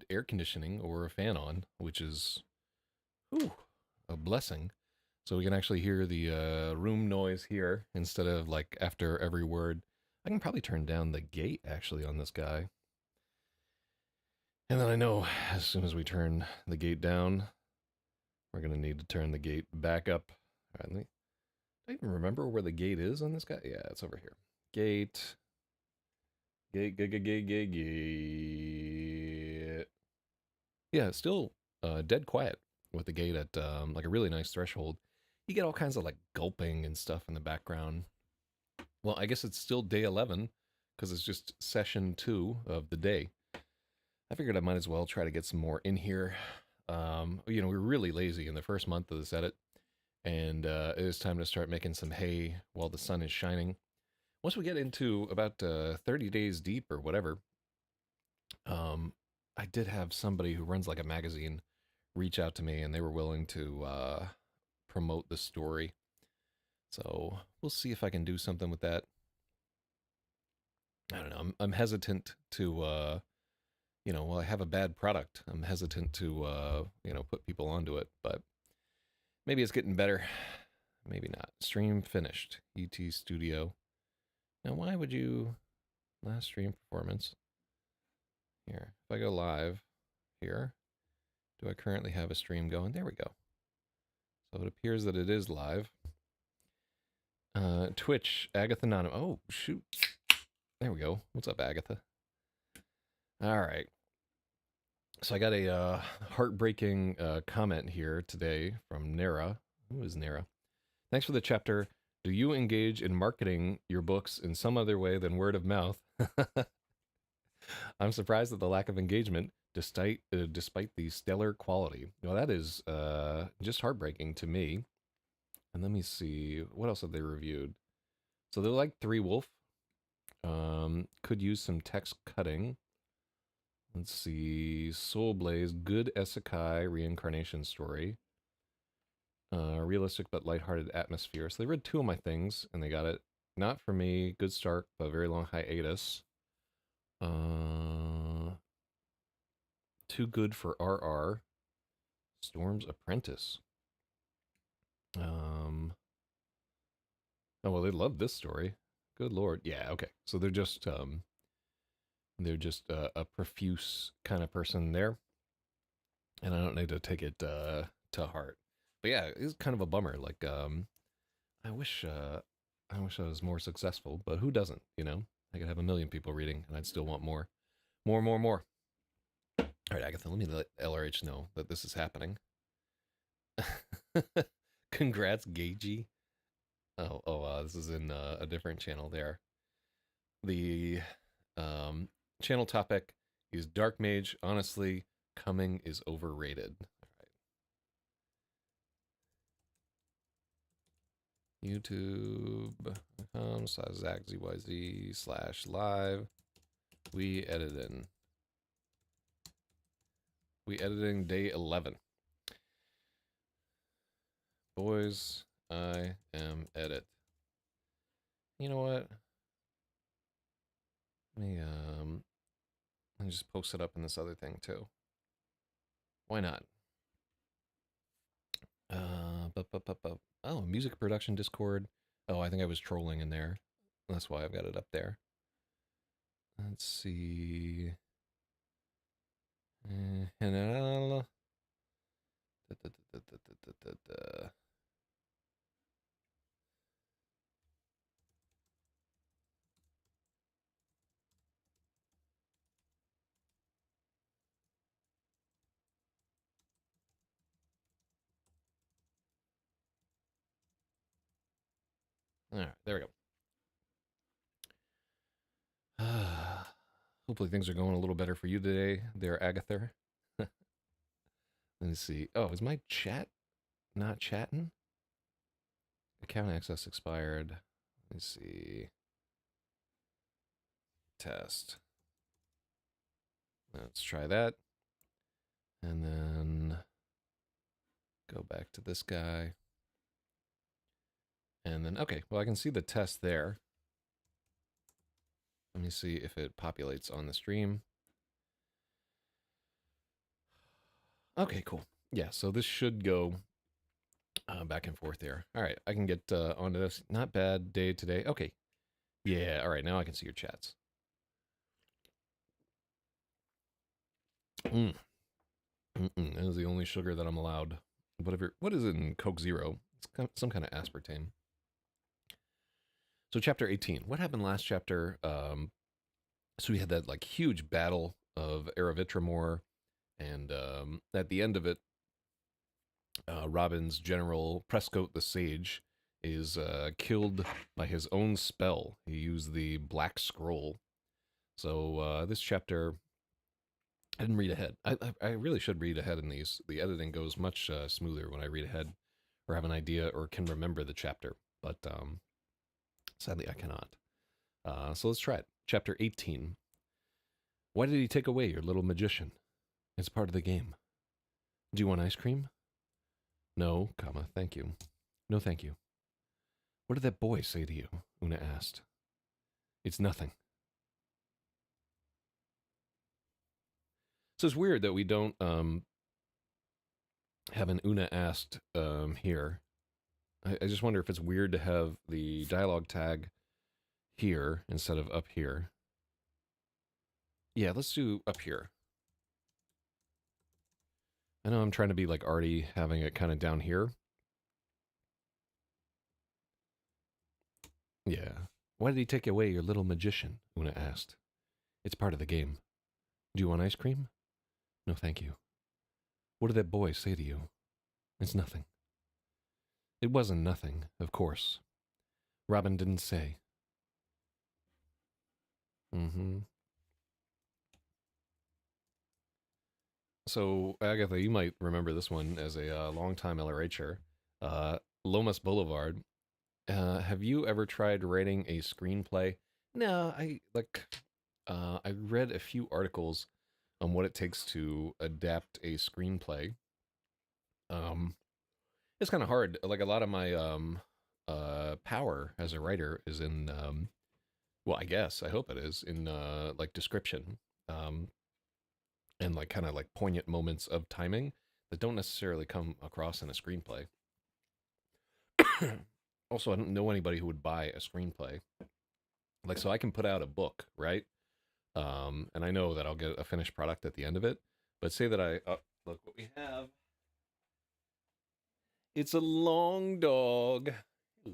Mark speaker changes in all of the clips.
Speaker 1: air conditioning or a fan on, which is ooh, a blessing. So we can actually hear the room noise here instead of like after every word. I can probably turn down the gate actually on this guy. And then I know as soon as we turn the gate down, we're going to need to turn the gate back up. All right, I even remember where the gate is on this guy. Yeah, it's over here. Gate. Gate. Yeah, it's still dead quiet with the gate at like a really nice threshold. You get all kinds of like gulping and stuff in the background. Well, I guess it's still day 11 because it's just session 2 of the day. I figured I might as well try to get some more in here. We were really lazy in the first month of this edit, and it is time to start making some hay while the sun is shining. Once we get into about 30 days deep or whatever, um, I did have somebody who runs like a magazine reach out to me, and they were willing to promote the story. So we'll see if I can do something with that. I don't know. I'm hesitant to, I have a bad product. I'm hesitant to, put people onto it, but maybe it's getting better. Maybe not. Stream finished. ET Studio. Now, why would you last stream performance? Here, if I go live here, do I currently have a stream going? There we go. So it appears that it is live. Twitch, Agatha Nano. Oh, shoot. There we go. What's up, Agatha? All right. So I got a heartbreaking comment here today from Nara. Who is Nara? Thanks for the chapter. Do you engage in marketing your books in some other way than word of mouth? I'm surprised at the lack of engagement despite the stellar quality. Well, that is just heartbreaking to me. And let me see, what else have they reviewed? So they like Three Wolf. Could use some text cutting. Let's see, Soul Blaze, good isekai reincarnation story. Realistic but lighthearted atmosphere. So they read 2 of my things and they got it. Not for me. Good start, but very long hiatus. Too good for RR. Storm's Apprentice. Oh well, they love this story. Good lord. Yeah. Okay. So they're just a profuse kind of person there, and I don't need to take it to heart. But yeah, it's kind of a bummer. Like I wish I was more successful, but who doesn't? I could have a million people reading, and I'd still want more, more. All right, Agatha, let me let LRH know that this is happening. Congrats, Gagey. This is in a different channel there. The channel topic is Dark Mage. Honestly, coming is overrated. All right. YouTube.com/ZachZYZ/live. We editing. We editing day 11. Boys, I am edit. You know what? Let me just post it up in this other thing too. Why not? Oh, music production Discord. Oh, I think I was trolling in there. That's why I've got it up there. Let's see. All right, there we go. Hopefully things are going a little better for you today there, Agatha. Let me see. Oh, is my chat not chatting? Account access expired. Let me see. Test. Let's try that. And then go back to this guy. And then, okay, well, I can see the test there. Let me see if it populates on the stream. Okay, cool. Yeah, so this should go back and forth there. All right, I can get onto this. Not bad day today. Okay. Yeah, all right, now I can see your chats. Mm. That is the only sugar that I'm allowed. Whatever. What is it in Coke Zero? It's some kind of aspartame. So chapter 18. What happened last chapter? So we had that like huge battle of Eravitramor, and at the end of it, Robin's general Prescoat the Sage is killed by his own spell. He used the Black Scroll. So this chapter, I didn't read ahead. I really should read ahead in these. The editing goes much smoother when I read ahead, or have an idea, or can remember the chapter. But sadly, I cannot. So let's try it. Chapter 18. Why did he take away your little magician? It's part of the game. Do you want ice cream? No, comma, thank you. No, thank you. What did that boy say to you? Una asked. It's nothing. So it's weird that we don't have an Una asked here. I just wonder if it's weird to have the dialogue tag here instead of up here. Yeah, let's do up here. I know I'm trying to be like arty, having it kind of down here. Yeah. Why did he take away your little magician? Una asked. It's part of the game. Do you want ice cream? No, thank you. What did that boy say to you? It's nothing. It wasn't nothing, of course. Robin didn't say. Mm-hmm. So, Agatha, you might remember this one as a longtime LRHer. Lomas Boulevard. Have you ever tried writing a screenplay? No, I read a few articles on what it takes to adapt a screenplay. Um, it's kind of hard. Like a lot of my power as a writer is in well, I guess I hope it is in like description. Um, and like kind of like poignant moments of timing that don't necessarily come across in a screenplay. Also, I don't know anybody who would buy a screenplay. Like, so I can put out a book, right? And I know that I'll get a finished product at the end of it. But say that look what we have. It's a long dog.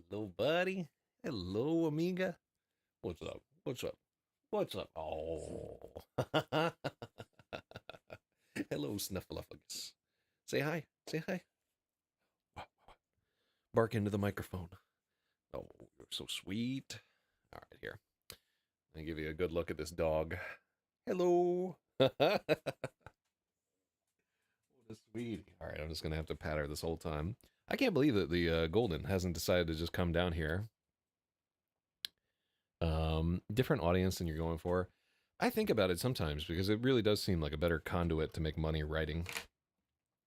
Speaker 1: Hello, buddy. Hello, amiga. What's up? What's up? What's up? Oh. Hello, Snuffleupagus. Say hi. Say hi. Bark into the microphone. Oh, you're so sweet. All right, here. Let me give you a good look at this dog. Hello. What a sweetie. All right, I'm just going to have to pat her this whole time. I can't believe that the Golden hasn't decided to just come down here. Different audience than you're going for. I think about it sometimes because it really does seem like a better conduit to make money writing.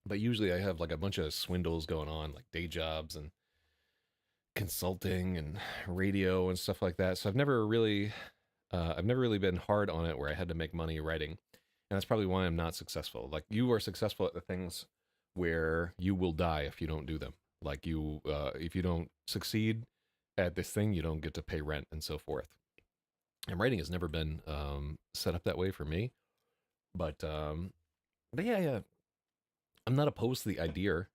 Speaker 1: But usually I have like a bunch of swindles going on, like day jobs and consulting and radio and stuff like that. So I've never really been hard on it where I had to make money writing, and that's probably why I'm not successful. Like you are successful at the things where you will die if you don't do them. Like if you don't succeed at this thing, you don't get to pay rent and so forth. And writing has never been set up that way for me. But yeah, I'm not opposed to the idea.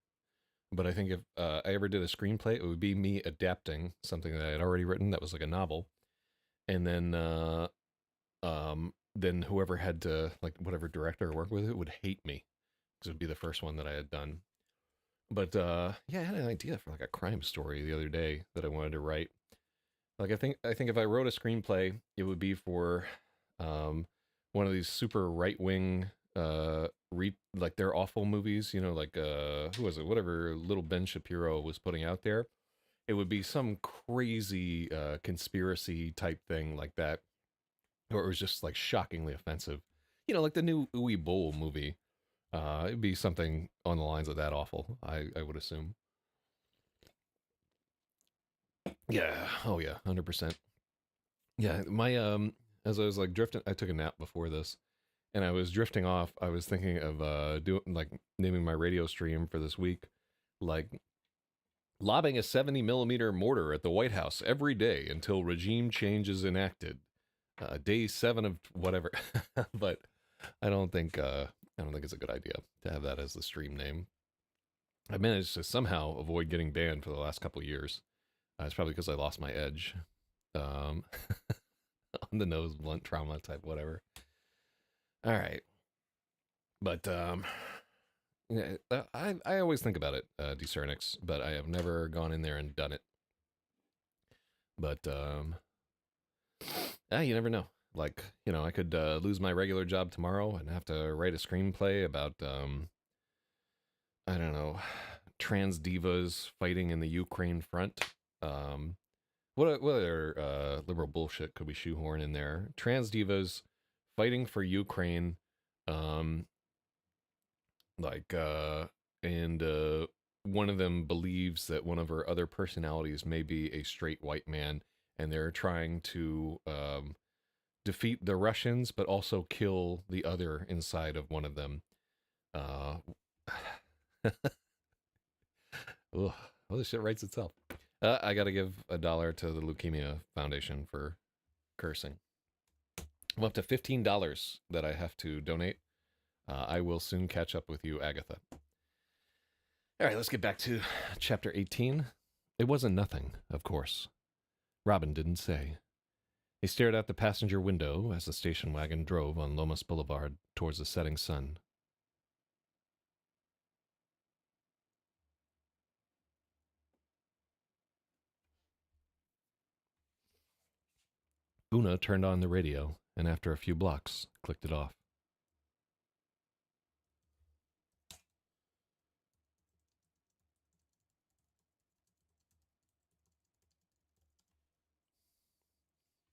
Speaker 1: But I think if I ever did a screenplay, it would be me adapting something that I had already written that was like a novel, and then whoever had to like whatever director work with it would hate me because it would be the first one that I had done. But yeah, I had an idea for like a crime story the other day that I wanted to write. Like I think if I wrote a screenplay, it would be for um, one of these super right wing like they're awful movies, you know, like who was it? Whatever little Ben Shapiro was putting out there. It would be some crazy conspiracy type thing like that, or it was just like shockingly offensive. You know, like the new Uwe Boll movie. It'd be something on the lines of that awful. I would assume. Yeah. Oh yeah. 100%. Yeah. My as I was like drifting, I took a nap before this, and I was drifting off. I was thinking of doing like naming my radio stream for this week, like lobbing a 70 millimeter mortar at the White House every day until regime change is enacted. Day 7 of whatever, but I don't think it's a good idea to have that as the stream name. I managed to somehow avoid getting banned for the last couple of years. It's probably because I lost my edge. Um, on the nose, blunt trauma type, whatever. All right, but yeah, I always think about it, Decernix, but I have never gone in there and done it. But you never know. Like, I could lose my regular job tomorrow and have to write a screenplay about I don't know, trans divas fighting in the Ukraine front. Um, what other liberal bullshit could we shoehorn in there? Trans divas fighting for Ukraine, um, like, and one of them believes that one of her other personalities may be a straight white man, and they're trying to defeat the Russians, but also kill the other inside of one of them. Uh, Ugh, well, this shit writes itself. I got to give $1 to the Leukemia Foundation for cursing. I'm up to $15 that I have to donate. I will soon catch up with you, Agatha. All right, let's get back to chapter 18. It wasn't nothing, of course. Robin didn't say. He stared out the passenger window as the station wagon drove on Lomas Boulevard towards the setting sun. Una turned on the radio, and after a few blocks, clicked it off.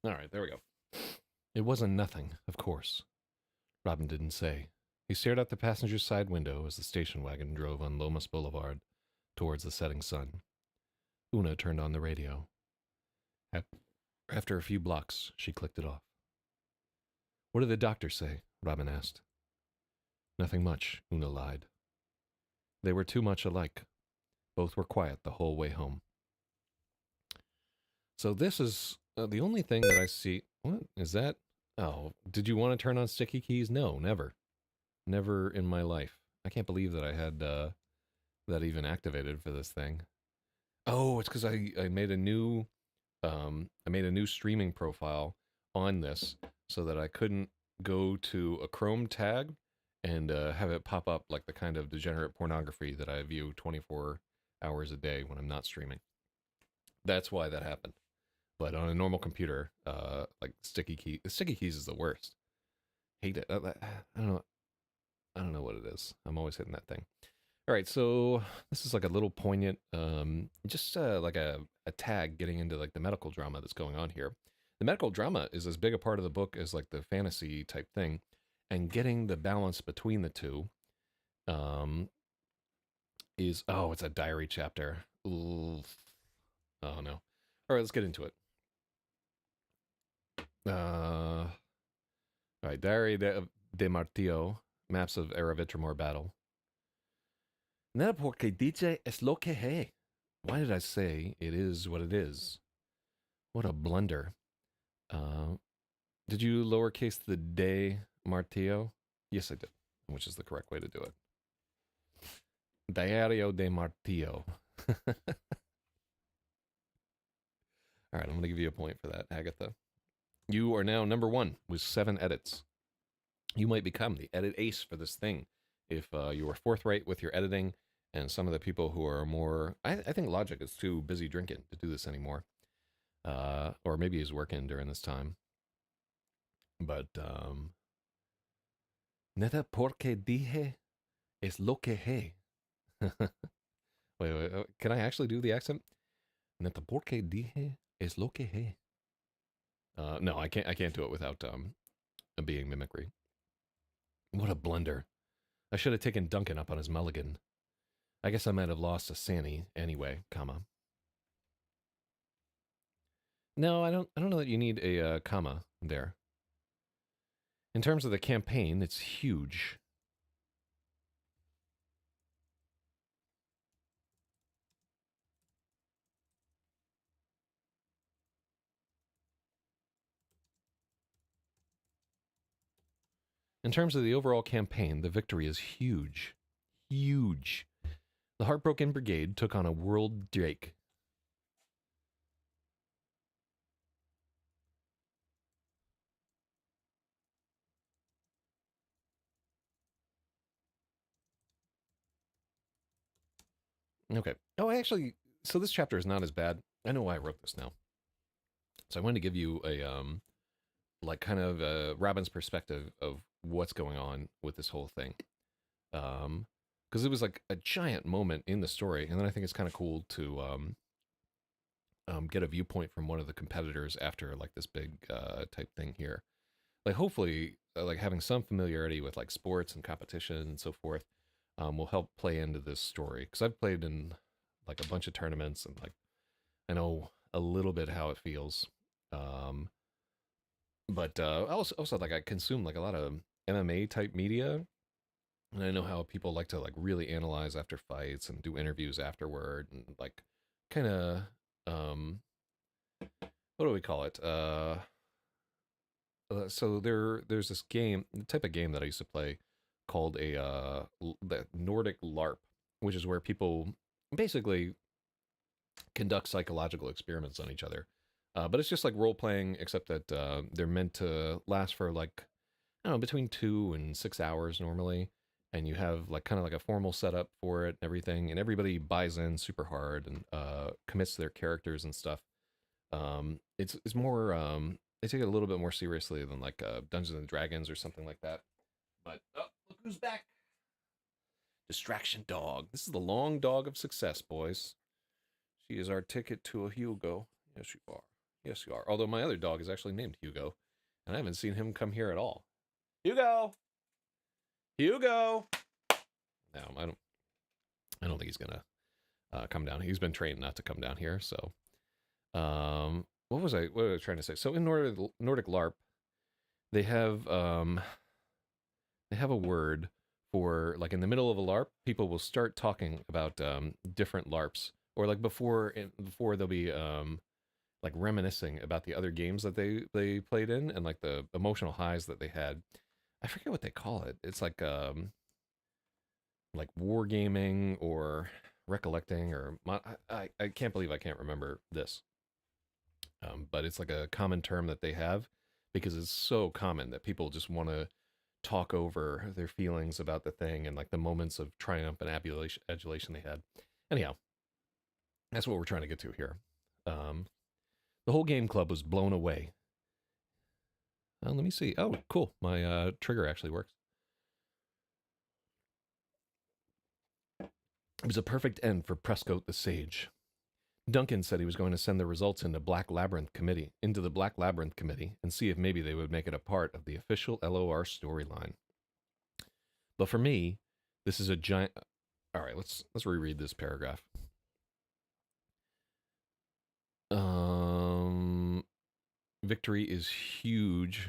Speaker 1: All right, there we go. It wasn't nothing, of course. Robin didn't say. He stared out the passenger's side window as the station wagon drove on Lomas Boulevard towards the setting sun. Una turned on the radio. After a few blocks, she clicked it off. What did the doctor say? Robin asked. Nothing much, Una lied. They were too much alike. Both were quiet the whole way home. So this is the only thing that I see. What is that? Oh, did you want to turn on sticky keys? No, never. Never in my life. I can't believe that I had that even activated for this thing. Oh, it's because I made a new streaming profile on this so that I couldn't go to a Chrome tag and have it pop up like the kind of degenerate pornography that I view 24 hours a day when I'm not streaming. That's why that happened. But on a normal computer, like sticky keys is the worst. Hate it. I don't know. I don't know what it is. I'm always hitting that thing. All right, so this is like a little poignant, just like a tag getting into like the medical drama that's going on here. The medical drama is as big a part of the book as like the fantasy type thing, and getting the balance between the two is, it's a diary chapter. Oof. Oh no. All right, let's get into it. All right, Diary de Martillo, maps of Eravitramor battle. Nada porque dice es lo que hay. Why did I say it is what it is? What a blunder. Did you lowercase the de Martillo? Yes, I did, which is the correct way to do it. Diario de Martillo. All right, I'm going to give you a point for that, Agatha. You are now number 1 with 7 edits. You might become the edit ace for this thing if you are forthright with your editing, and some of the people who are more... I think Logic is too busy drinking to do this anymore. Or maybe he's working during this time. But, nada porque dije es lo que hay. Wait, can I actually do the accent? Nada porque dije es lo que hay. No, I can't do it without being mimicry. What a blunder. I should have taken Duncan up on his mulligan. I guess I might have lost to Sanny anyway, comma. No, I don't know that you need a comma there. In terms of the campaign, it's huge. In terms of the overall campaign, the victory is huge. Huge. The Heartbroken Brigade took on a world Drake. Okay. Oh, actually, so this chapter is not as bad. I know why I wrote this now. So I wanted to give you a like kind of Robin's perspective of what's going on with this whole thing. Because it was like a giant moment in the story, and then I think it's kind of cool to get a viewpoint from one of the competitors after like this big type thing here. Like hopefully, like having some familiarity with like sports and competition and so forth will help play into this story. Because I've played in like a bunch of tournaments and like I know a little bit how it feels. Um, but also like I consume like a lot of MMA type media, and I know how people like to like really analyze after fights and do interviews afterward and like kind of um what do we call it? So there's this game, the type of game that I used to play called the Nordic LARP, which is where people basically conduct psychological experiments on each other. But it's just like role playing, except that they're meant to last for like I don't know between 2 and 6 hours normally, and you have like kind of like a formal setup for it and everything, and everybody buys in super hard and commits to their characters and stuff. It's more they take it a little bit more seriously than like Dungeons and Dragons or something like that. But oh, look who's back! Distraction dog. This is the long dog of success, boys. She is our ticket to a Hugo. Yes, you are. Yes, you are. Although my other dog is actually named Hugo, and I haven't seen him come here at all. Hugo. Hugo. No, I don't. I don't think he's gonna come down. He's been trained not to come down here. So, what was I trying to say? So in Nordic LARP, they have a word for like in the middle of a LARP, people will start talking about different LARPs, or like before they'll be like reminiscing about the other games that they played in and like the emotional highs that they had. I forget what they call it. It's like wargaming or recollecting or I can't believe I can't remember this. But it's like a common term that they have because it's so common that people just want to talk over their feelings about the thing and like the moments of triumph and adulation they had. Anyhow, that's what we're trying to get to here. Um, the whole game club was blown away. Let me see. Oh, cool. My trigger actually works. It was a perfect end for Prescoat the Sage. Duncan said he was going to send the results into the Black Labyrinth Committee, and see if maybe they would make it a part of the official LOR storyline. But for me, this is a giant. All right, let's reread this paragraph. Victory is huge.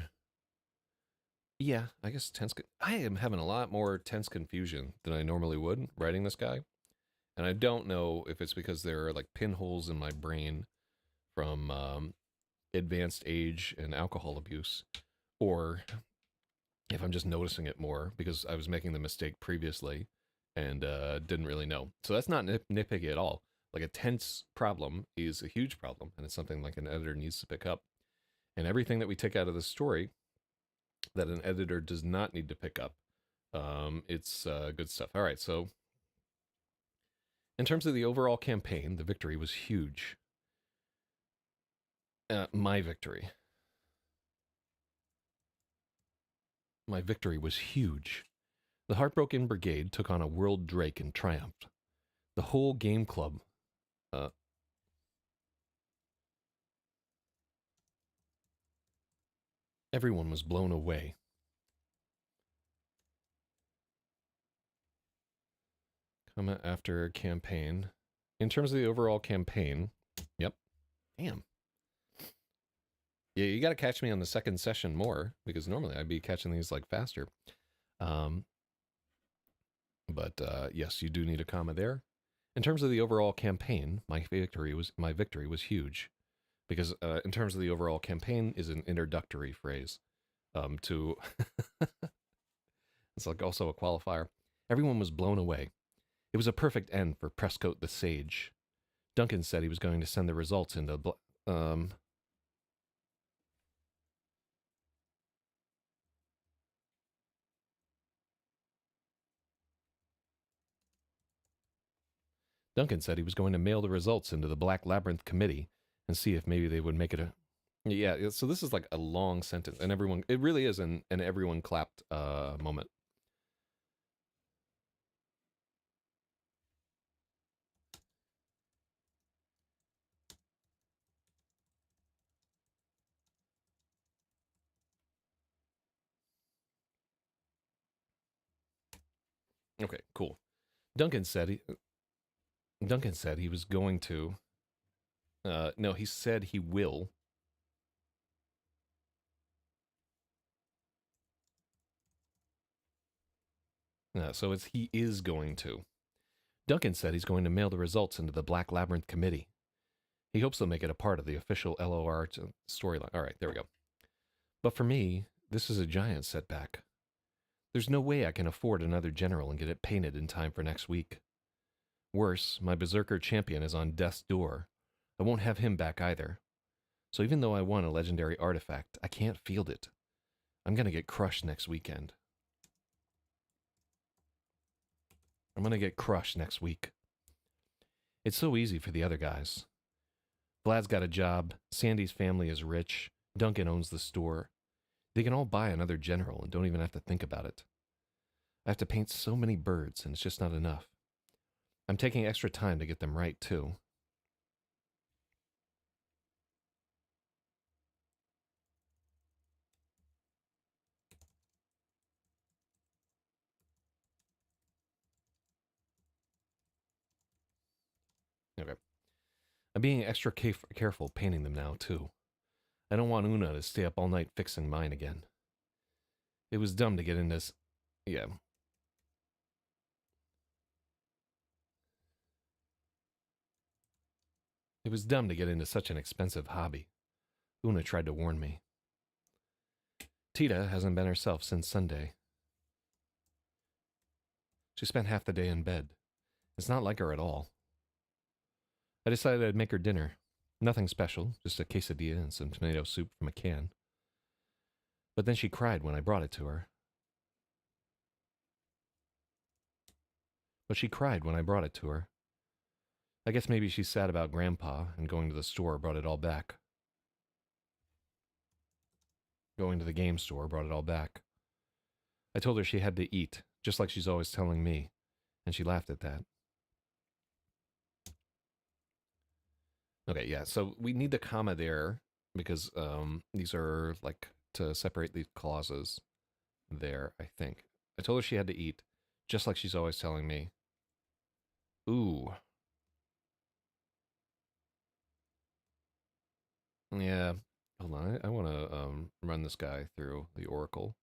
Speaker 1: Yeah, I guess tense. I am having a lot more tense confusion than I normally would writing this guy, and I don't know if it's because there are like pinholes in my brain from advanced age and alcohol abuse, or if I'm just noticing it more because I was making the mistake previously and didn't really know. So that's not nitpicky at all. Like a tense problem is a huge problem, and it's something like an editor needs to pick up. And everything that we take out of the story that an editor does not need to pick up, it's good stuff. All right, so in terms of the overall campaign, the victory was huge. My victory. My victory was huge. The Heartbroken Brigade took on a world Drake and triumphed. The whole game club. Uh, Everyone was blown away. Comma after campaign. In terms of the overall campaign, yep. Damn. Yeah, you got to catch me on the second session more because normally I'd be catching these like faster. Um, but yes, you do need a comma there. In terms of the overall campaign, my victory was huge because in terms of the overall campaign is an introductory phrase to it's like also a qualifier. Everyone was blown away. It was a perfect end for Prescoat the Sage. Duncan said he was going to send the results into Duncan said he was going to mail the results into the Black Labyrinth Committee and see if maybe they would make it a. Yeah, so this is like a long sentence, and everyone, it really is an everyone clapped moment. Okay, cool. Duncan said he, Duncan said he was going to. No, he said he will. So it's he is going to. Duncan said he's going to mail the results into the Black Labyrinth Committee. He hopes they'll make it a part of the official LOR storyline. All right, there we go. But for me, this is a giant setback. There's no way I can afford another general and get it painted in time for next week. Worse, my Berserker champion is on death's door. I won't have him back either. So even though I won a legendary artifact, I can't field it. I'm gonna get crushed next weekend. I'm gonna get crushed next week. It's so easy for the other guys. Vlad's got a job, Sandy's family is rich, Duncan owns the store. They can all buy another general and don't even have to think about it. I have to paint so many birds and it's just not enough. I'm taking extra time to get them right, too. Okay. I'm being extra careful painting them now, too. I don't want Una to stay up all night fixing mine again. It was dumb to get into this. Yeah. It was dumb to get into such an expensive hobby. Una tried to warn me. Tita hasn't been herself since Sunday. She spent half the day in bed. It's not like her at all. I decided I'd make her dinner. Nothing special, just a quesadilla and some tomato soup from a can. But then she cried when I brought it to her. But she cried when I brought it to her. I guess maybe she's sad about Grandpa and going to the store brought it all back. Going to the game store brought it all back. I told her she had to eat, just like she's always telling me, and she laughed at that. Okay, yeah, so we need the comma there because these are like to separate these clauses there, I think. I told her she had to eat, just like she's always telling me. Ooh. Yeah. Hold on. I want to run this guy through the Oracle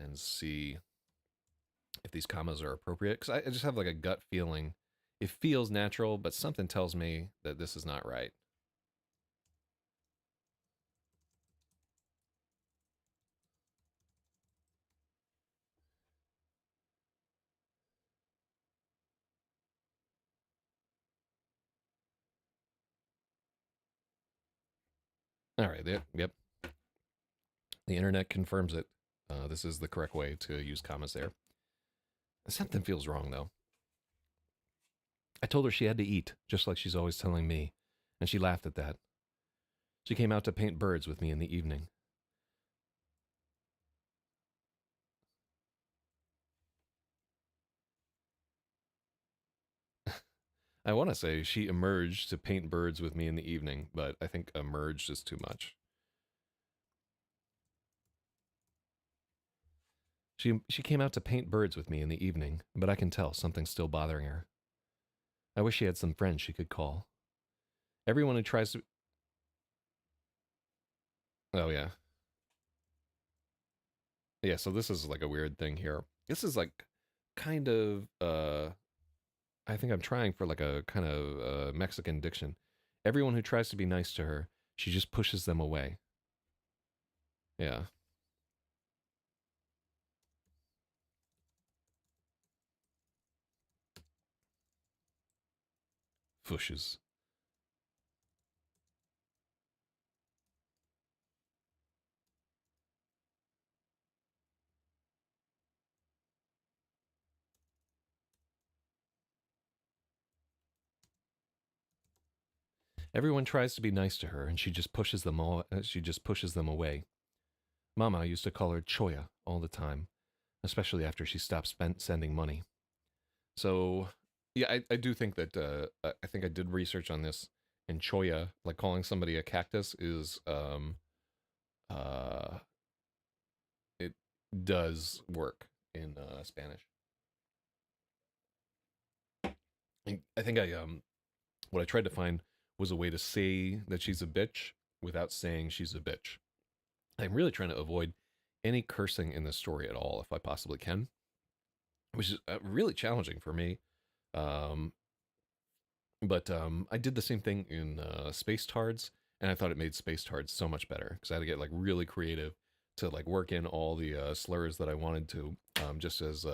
Speaker 1: and see if these commas are appropriate. Because I just have like a gut feeling. It feels natural, but something tells me that this is not right. All right. Yep. The internet confirms it. This is the correct way to use commas there. Something feels wrong, though. I told her she had to eat, just like she's always telling me, and she laughed at that. She came out to paint birds with me in the evening. I want to say she emerged to paint birds with me in the evening, but I think emerged is too much. She came out to paint birds with me in the evening, but I can tell something's still bothering her. I wish she had some friends she could call. Everyone who tries to Oh yeah. Yeah, so this is like a weird thing here. This is like kind of I think I'm trying for like a kind of Mexican diction. Everyone who tries to be nice to her, she just pushes them away. Yeah. Fushes. Everyone tries to be nice to her and she just pushes them away. Mama used to call her Choya all the time, especially after she stopped sending money. So, yeah, I do think that I think I did research on this. And choya, like calling somebody a cactus, is uh, it does work in Spanish. I think what I tried to find was a way to say that she's a bitch without saying she's a bitch. I'm really trying to avoid any cursing in this story at all, if I possibly can, which is really challenging for me. Um, But I did the same thing in Space Tards, and I thought it made Space Tards so much better because I had to get like really creative to like work in all the slurs that I wanted to, just as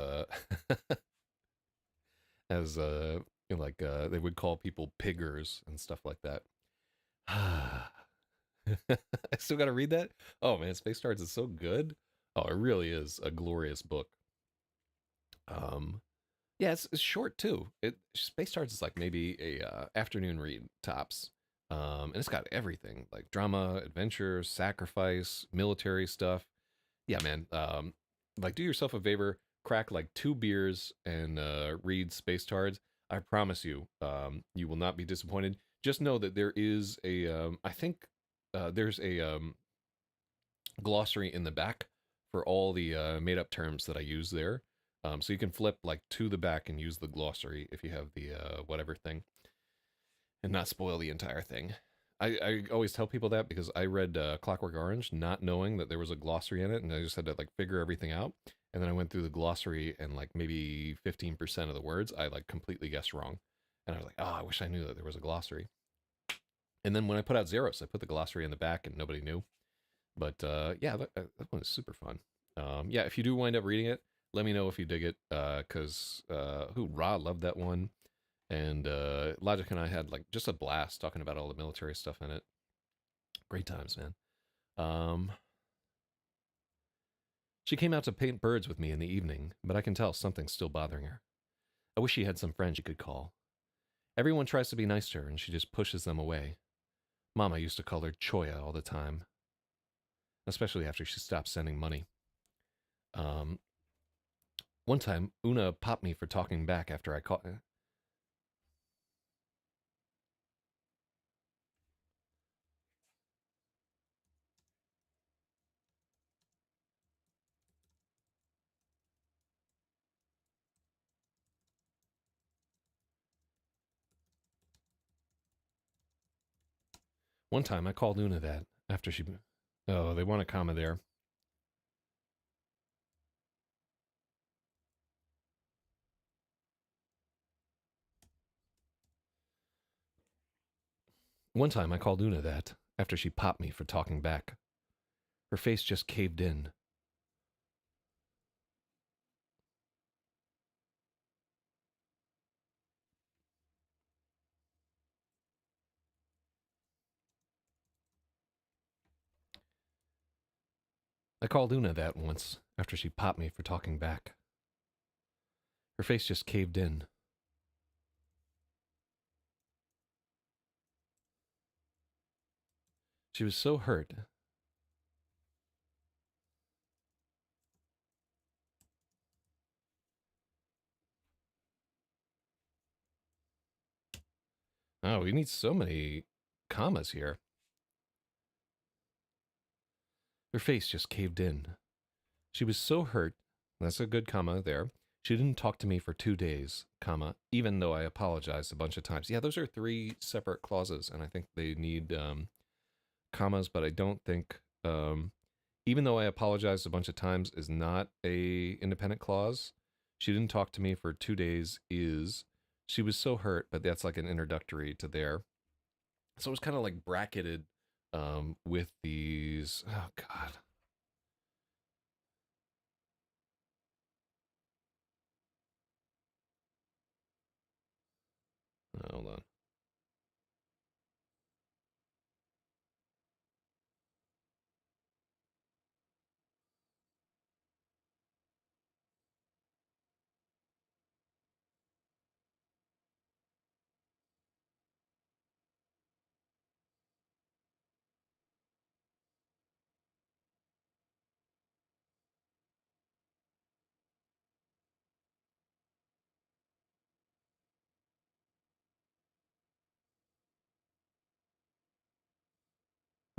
Speaker 1: as like they would call people piggers and stuff like that. I still got to read that. Oh man, Space Tards is so good. Oh, it really is a glorious book. Um, Yeah, it's short too. It Space Tarts is like maybe a afternoon read tops, and it's got everything like drama, adventure, sacrifice, military stuff. Yeah, man. Like do yourself a favor, crack like 2 beers and read Space Tarts. I promise you, you will not be disappointed. Just know that there is a, I think there's a glossary in the back for all the made up terms that I use there. So you can flip like to the back and use the glossary if you have the whatever thing and not spoil the entire thing. I always tell people that because I read Clockwork Orange not knowing that there was a glossary in it, and I just had to like figure everything out. And then I went through the glossary, and like maybe 15% of the words I like completely guessed wrong. And I was like, oh, I wish I knew that there was a glossary. And then when I put out Zeros, I put the glossary in the back, and nobody knew. But yeah, that one is super fun. Yeah, if you do wind up reading it, let me know if you dig it. Because who Ra loved that one, and Logic and I had like just a blast talking about all the military stuff in it. Great times, man. Um, she came out to paint birds with me in the evening, but I can tell something's still bothering her. I wish she had some friends she could call. Everyone tries to be nice to her, and she just pushes them away. Mama used to call her Choya all the time, especially after she stopped sending money. Um, One time, Una popped me for talking back after I called. One time, I called Una that after she. Oh, they want a comma there. One time, I called Una that after she popped me for talking back. Her face just caved in. I called Una that once after she popped me for talking back. Her face just caved in. She was so hurt. Oh, we need so many commas here. Her face just caved in. She was so hurt. That's a good comma there. She didn't talk to me for 2 days, comma, even though I apologized a bunch of times. Yeah, those are three separate clauses, and I think they need commas, but I don't think Um, even though I apologized a bunch of times is not a independent clause. She didn't talk to me for 2 days is she was so hurt, but that's like an introductory to there. So it was kind of like bracketed with these. Oh God, hold on.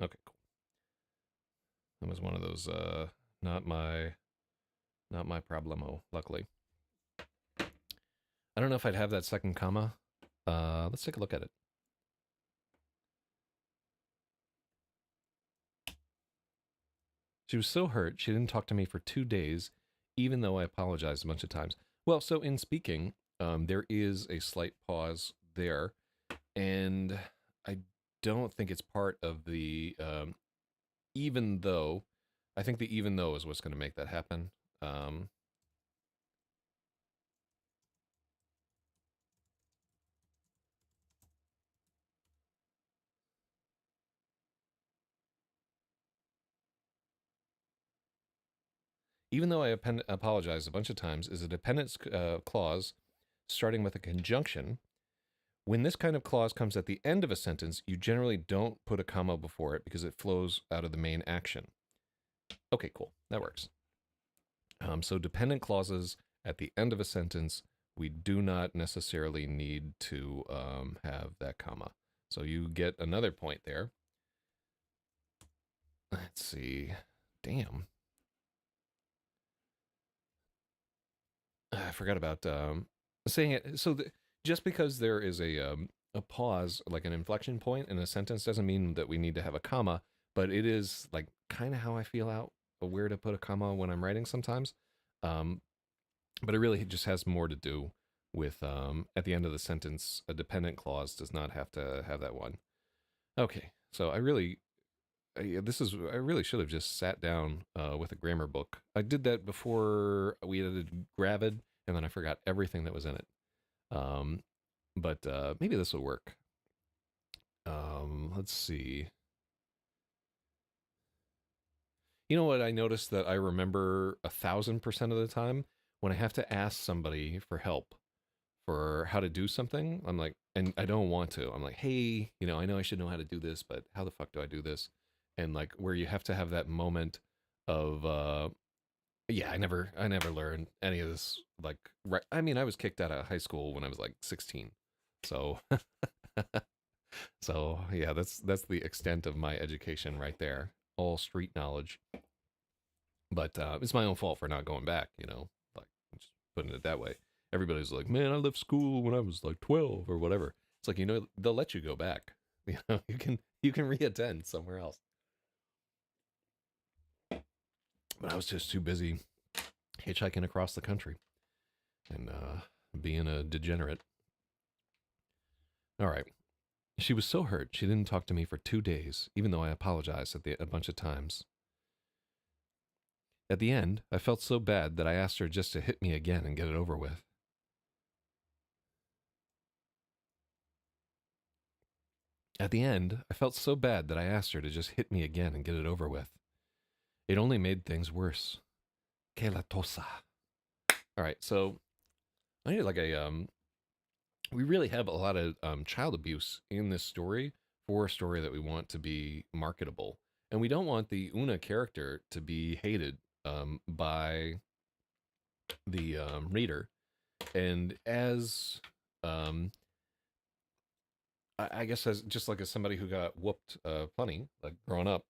Speaker 1: Okay, cool. That was one of those. Not my not my problemo. Luckily, I don't know if I'd have that second comma. Let's take a look at it. She was so hurt, she didn't talk to me for 2 days, even though I apologized a bunch of times. Well, so in speaking, there is a slight pause there, and I don't think it's part of the even though. I think the even though is what's going to make that happen. Um, Even though I apologize a bunch of times is a dependence clause starting with a conjunction. When this kind of clause comes at the end of a sentence, you generally don't put a comma before it because it flows out of the main action. Okay, cool. That works. So dependent clauses at the end of a sentence, we do not necessarily need to have that comma. So you get another point there. Let's see. Damn. I forgot about saying it. So just because there is a pause, like an inflection point in a sentence, doesn't mean that we need to have a comma. But it is like kind of how I feel out where to put a comma when I'm writing sometimes. Um, but it really just has more to do with at the end of the sentence, a dependent clause does not have to have that one. Okay, so I really should have just sat down with a grammar book. I did that before we edited Gravid, and then I forgot everything that was in it. Um, but maybe this will work. Let's see. You know what I noticed that I remember 1,000% of the time when I have to ask somebody for help for how to do something. I'm like, and I don't want to. I'm like, hey, I know I should know how to do this, but how the fuck do I do this? And like where you have to have that moment of yeah, I never learned any of this. Like, right, I mean, I was kicked out of high school when I was like 16. So, so yeah, that's the extent of my education right there. All street knowledge. But it's my own fault for not going back. Like just putting it that way. Everybody's like, man, I left school when I was like 12 or whatever. It's like they'll let you go back. You can reattend somewhere else. But I was just too busy hitchhiking across the country and being a degenerate. All right. She was so hurt she didn't talk to me for 2 days, even though I apologized a bunch of times. At the end, I felt so bad that I asked her just to hit me again and get it over with. At the end, I felt so bad that I asked her to just hit me again and get it over with. It only made things worse. Que la tosa. All right, so I need like we really have a lot of child abuse in this story for a story that we want to be marketable. And we don't want the Una character to be hated by the reader. And as um, I guess as just like as somebody who got whooped plenty, like growing up,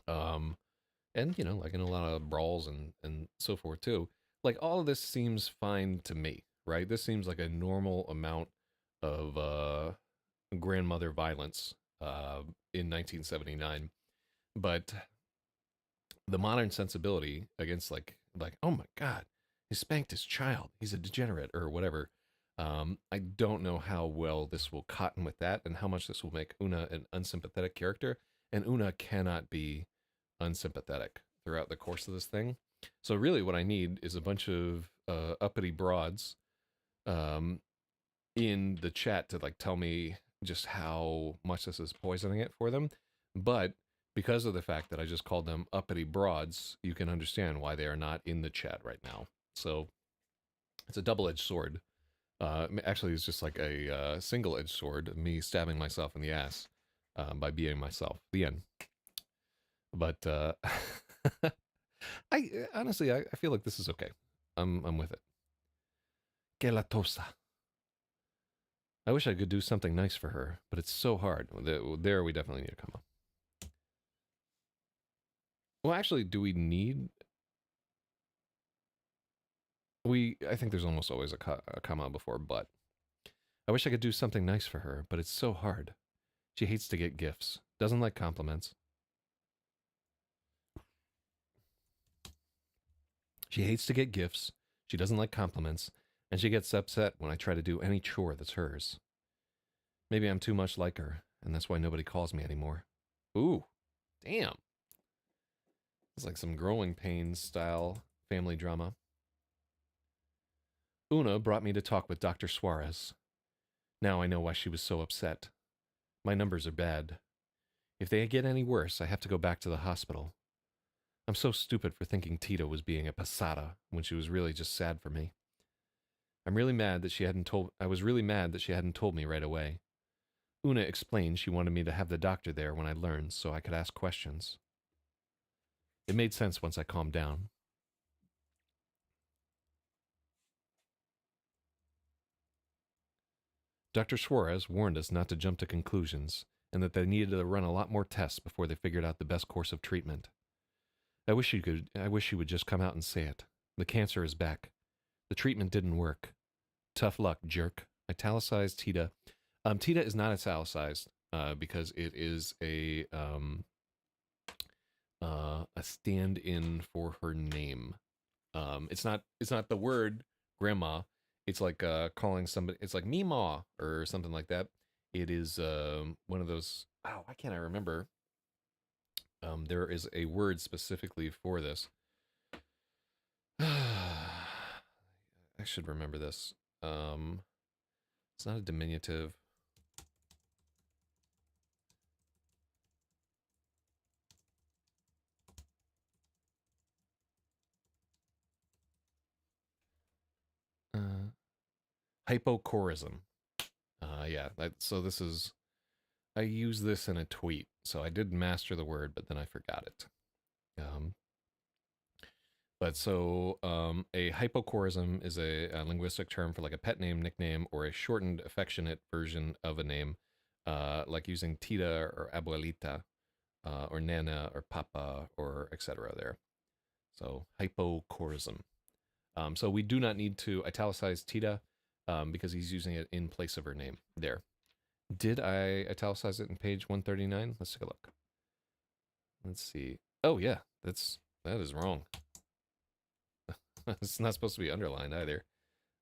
Speaker 1: um, and like in a lot of brawls and so forth too. Like all of this seems fine to me, right? This seems like a normal amount of grandmother violence in 1979. But the modern sensibility against like oh my god, he spanked his child, he's a degenerate or whatever. I don't know how well this will cotton with that and how much this will make Una an unsympathetic character. And Una cannot be unsympathetic throughout the course of this thing. So really, what I need is a bunch of uppity broads um, in the chat to like tell me just how much this is poisoning it for them. But because of the fact that I just called them uppity broads, you can understand why they are not in the chat right now. So it's a double-edged sword. Actually, it's just like a single-edged sword, me stabbing myself in the ass by being myself. The end. But I honestly, I feel like this is okay. I'm with it. Que la tosa. I wish I could do something nice for her, but it's so hard. There, we definitely need a comma. Well, actually, do we need? I think there's almost always a comma before but. I wish I could do something nice for her, but it's so hard. She hates to get gifts. Doesn't like compliments. She hates to get gifts. She doesn't like compliments. And she gets upset when I try to do any chore that's hers. Maybe I'm too much like her, and that's why nobody calls me anymore. Ooh, damn. It's like some growing pains style family drama. Una brought me to talk with Dr. Suarez. Now I know why she was so upset. My numbers are bad. If they get any worse, I have to go back to the hospital. I'm so stupid for thinking Tita was being a pasada when she was really just sad for me. I was really mad that she hadn't told me right away. Una explained she wanted me to have the doctor there when I learned so I could ask questions. It made sense once I calmed down. Dr. Suarez warned us not to jump to conclusions and that they needed to run a lot more tests before they figured out the best course of treatment. I wish she would just come out and say it. The cancer is back. The treatment didn't work. Tough luck, jerk. Italicized Tita. Tita is not italicized because it is a stand-in for her name. It's not the word grandma. It's like calling somebody. It's like Mima or something like that. It is one of those. Oh, why can't I remember? There is a word specifically for this. I should remember this. It's not a diminutive. Hypochorism. Yeah. So this is. I use this in a tweet. So I did master the word, but then I forgot it. Um, a hypochorism is a linguistic term for like a pet name, nickname, or a shortened, affectionate version of a name, like using tita or abuelita, or nana or papa or etc. There. So hypochorism. So we do not need to italicize tita because he's using it in place of her name there. Did I italicize it in page 139? Let's take a look. Let's see. Oh yeah, that is wrong. It's not supposed to be underlined either.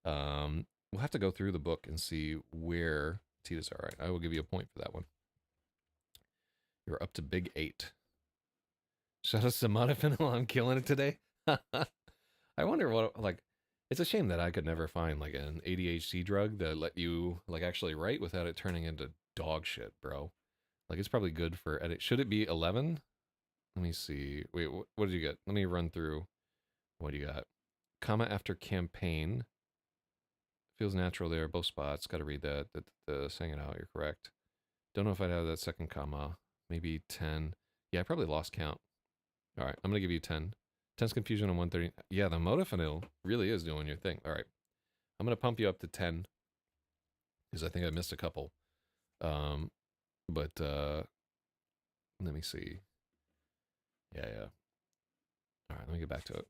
Speaker 1: We'll have to go through the book and see where Tita's are. Right, I will give you a point for that one. You're up to big 8. Shout out to Modafinil, I'm killing it today. I wonder what, like, it's a shame that I could never find, like, an ADHD drug that let you, like, actually write without it turning into dog shit, bro. Like, it's probably good for edit. Should it be 11? Let me see. Wait, what did you get? Let me run through what you got. Comma after campaign. Feels natural there, both spots. Got to read that. Saying it out, you're correct. Don't know if I'd have that second comma. Maybe 10. Yeah, I probably lost count. All right, I'm going to give you 10. 10's confusion on 130. Yeah, the modafinil really is doing your thing. All right. I'm going to pump you up to 10 because I think I missed a couple. But let me see. Yeah. All right, let me get back to it.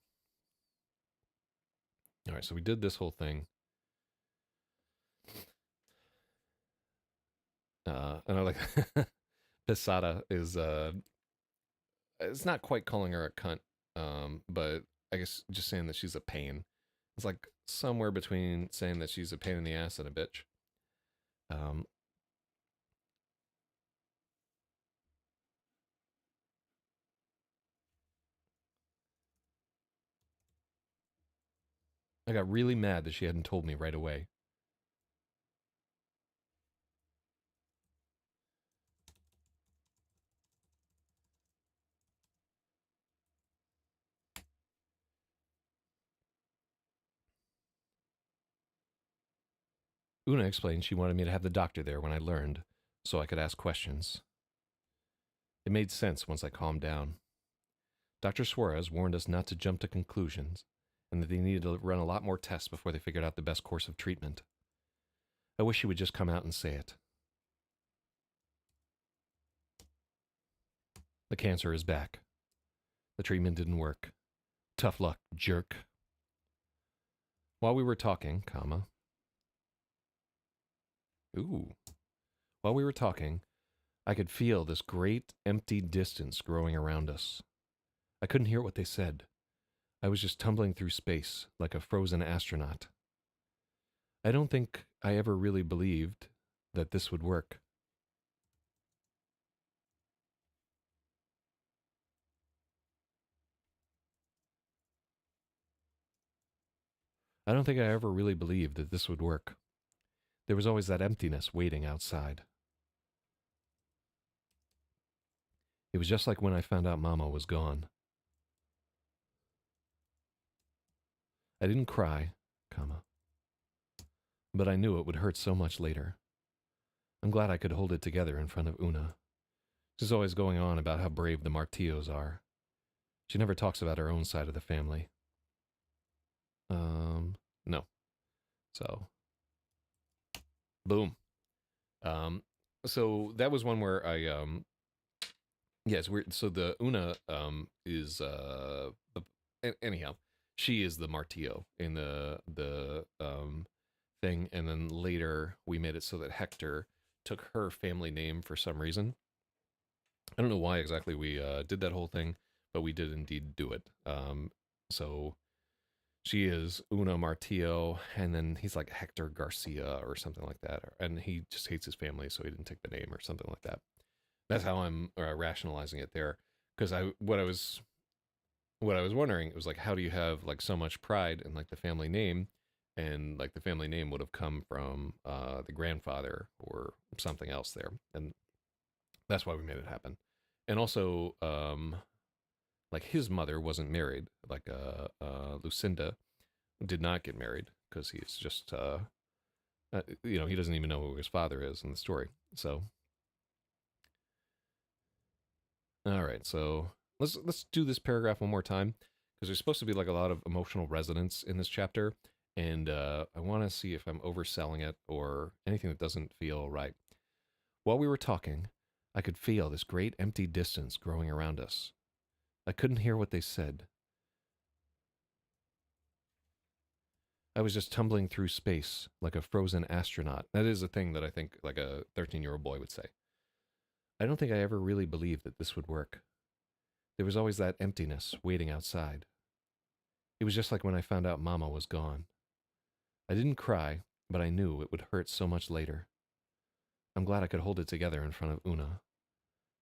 Speaker 1: All right, so we did this whole thing. And I like Pisada is It's not quite calling her a cunt, but I guess just saying that she's a pain. It's like somewhere between saying that she's a pain in the ass and a bitch. Um, I got really mad that she hadn't told me right away. Una explained she wanted me to have the doctor there when I learned, so I could ask questions. It made sense once I calmed down. Dr. Suarez warned us not to jump to conclusions, and that they needed to run a lot more tests before they figured out the best course of treatment. I wish she would just come out and say it. The cancer is back. The treatment didn't work. Tough luck, jerk. While we were talking, comma. Ooh. While we were talking, I could feel this great empty distance growing around us. I couldn't hear what they said. I was just tumbling through space like a frozen astronaut. I don't think I ever really believed that this would work. I don't think I ever really believed that this would work. There was always that emptiness waiting outside. It was just like when I found out Mama was gone. I didn't cry, comma, but I knew it would hurt so much later. I'm glad I could hold it together in front of Una. She's always going on about how brave the Martillos are. She never talks about her own side of the family. No. So, boom. Um, so that was one where I, yeah, it's weird. So the Una, is, anyhow, she is the Martillo in the thing. And then later we made it so that Hector took her family name for some reason. I don't know why exactly we did that whole thing, but we did indeed do it. So she is Una Martillo, and then he's like Hector Garcia or something like that. And he just hates his family, so he didn't take the name or something like that. That's how I'm rationalizing it there. Because what I was wondering, it was like, how do you have like so much pride in like the family name, and like the family name would have come from the grandfather or something else there, and that's why we made it happen. And also, like his mother wasn't married. Like Lucinda did not get married because he's just he doesn't even know who his father is in the story. So all right, so let's do this paragraph one more time because there's supposed to be like a lot of emotional resonance in this chapter, and I want to see if I'm overselling it or anything that doesn't feel right. While we were talking, I could feel this great empty distance growing around us. I couldn't hear what they said. I was just tumbling through space like a frozen astronaut. That is a thing that I think like a 13-year-old boy would say. I don't think I ever really believed that this would work. There was always that emptiness waiting outside. It was just like when I found out Mama was gone. I didn't cry, but I knew it would hurt so much later. I'm glad I could hold it together in front of Una.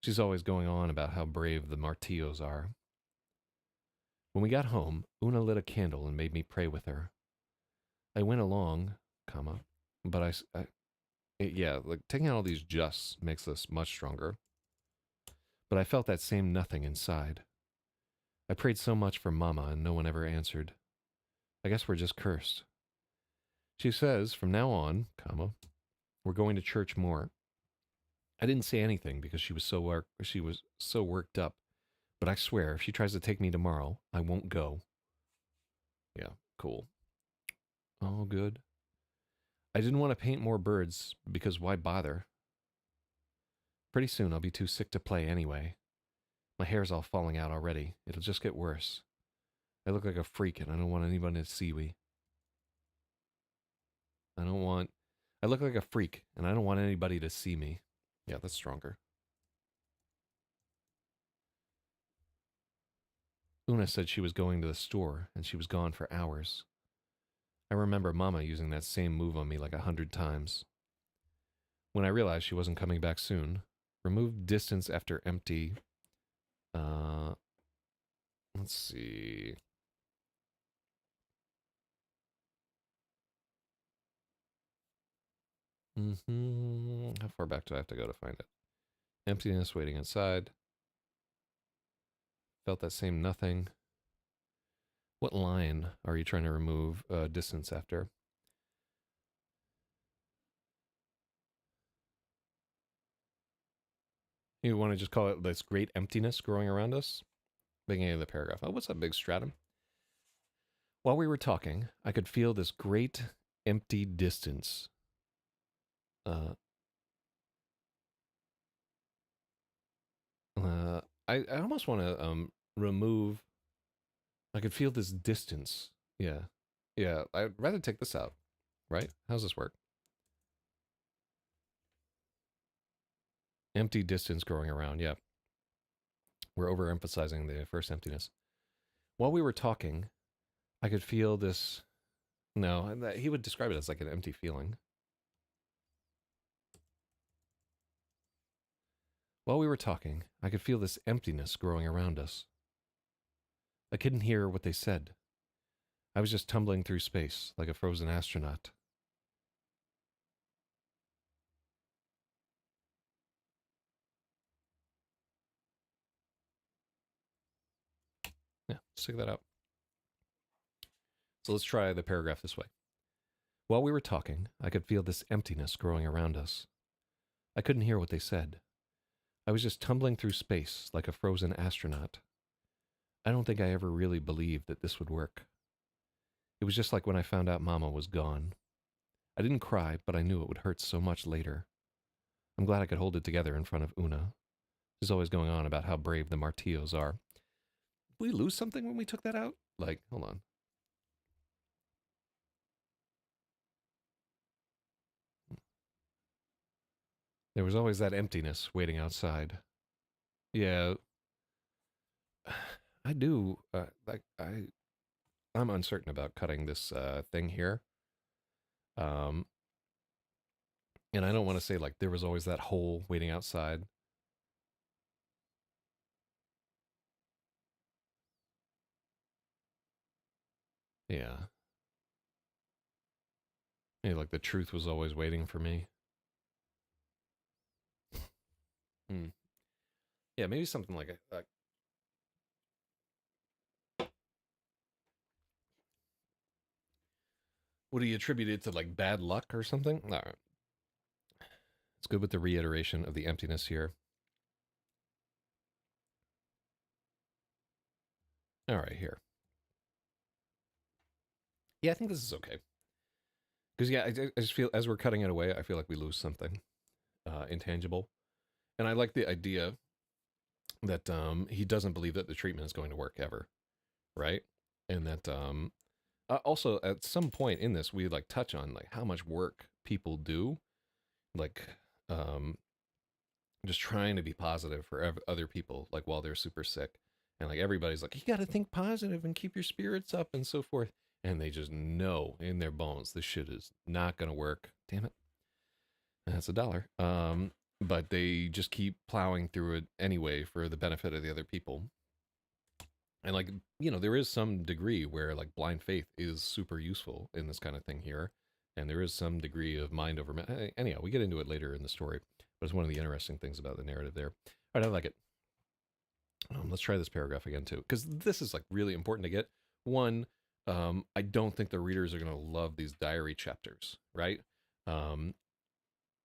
Speaker 1: She's always going on about how brave the Martillos are. When we got home, Una lit a candle and made me pray with her. I went along, comma, but yeah, like taking out all these justs makes this much stronger. But I felt that same nothing inside. I prayed so much for Mama and no one ever answered. I guess we're just cursed. She says, from now on, comma, we're going to church more. I didn't say anything because she was so worked up, but I swear if she tries to take me tomorrow, I won't go. Yeah, cool. Oh, good. I didn't want to paint more birds because why bother? Pretty soon I'll be too sick to play anyway. My hair's all falling out already. It'll just get worse. I look like a freak and I don't want anyone to see me. I look like a freak and I don't want anybody to see me. Yeah, that's stronger. Una said she was going to the store and she was gone for hours. I remember Mama using that same move on me like 100 times. When I realized she wasn't coming back soon, removed distance after empty. Uh, let's see. How far back do I have to go to find it? Emptiness waiting inside. Felt that same nothing. What line are you trying to remove distance after? You want to just call it this great emptiness growing around us? Beginning of the paragraph. Oh, what's up, Big Stratum? While we were talking, I could feel this great empty distance. Uh, I almost want to remove. I could feel this distance. Yeah, yeah. I'd rather take this out. Right? How's this work? Empty distance growing around. Yeah, we're overemphasizing the first emptiness. While we were talking, I could feel this. No, he would describe it as like an empty feeling. While we were talking, I could feel this emptiness growing around us. I couldn't hear what they said. I was just tumbling through space like a frozen astronaut. Yeah, stick that out. So let's try the paragraph this way. While we were talking, I could feel this emptiness growing around us. I couldn't hear what they said. I was just tumbling through space like a frozen astronaut. I don't think I ever really believed that this would work. It was just like when I found out Mama was gone. I didn't cry, but I knew it would hurt so much later. I'm glad I could hold it together in front of Una. She's always going on about how brave the Martillos are. Did we lose something when we took that out? Like, hold on. There was always that emptiness waiting outside. Yeah, I do. I'm uncertain about cutting this thing here. Um, and I don't want to say like there was always that hole waiting outside. Yeah, maybe like the truth was always waiting for me. Hmm. Yeah, maybe something like a. Would he attribute it to like bad luck or something? All right, it's good with the reiteration of the emptiness here. All right, here. Yeah, I think this is okay. Because yeah, I just feel as we're cutting it away, I feel like we lose something intangible, and I like the idea that he doesn't believe that the treatment is going to work ever, right? And that also at some point in this, we like touch on like how much work people do, like um, just trying to be positive for other people, like while they're super sick, and like everybody's like, you got to think positive and keep your spirits up and so forth, and they just know in their bones this shit is not gonna work. Damn it, that's $1. But they just keep plowing through it anyway for the benefit of the other people. And like, there is some degree where like blind faith is super useful in this kind of thing here. And there is some degree of mind over anyhow, we get into it later in the story, but it's one of the interesting things about the narrative there. All right, I like it. Let's try this paragraph again too, because this is like really important to get. One, I don't think the readers are going to love these diary chapters, right? Um,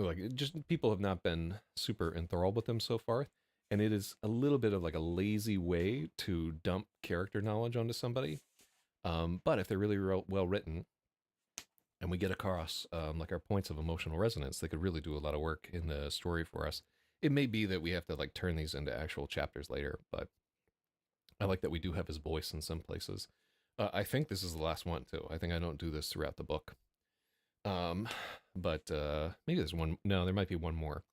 Speaker 1: like just people have not been super enthralled with them so far, and it is a little bit of like a lazy way to dump character knowledge onto somebody. But if they're really well written and we get across like our points of emotional resonance, they could really do a lot of work in the story for us. It may be that we have to like turn these into actual chapters later, but I like that we do have his voice in some places. I think this is the last one too. I think I don't do this throughout the book. Um, but maybe there's one. No, there might be one more.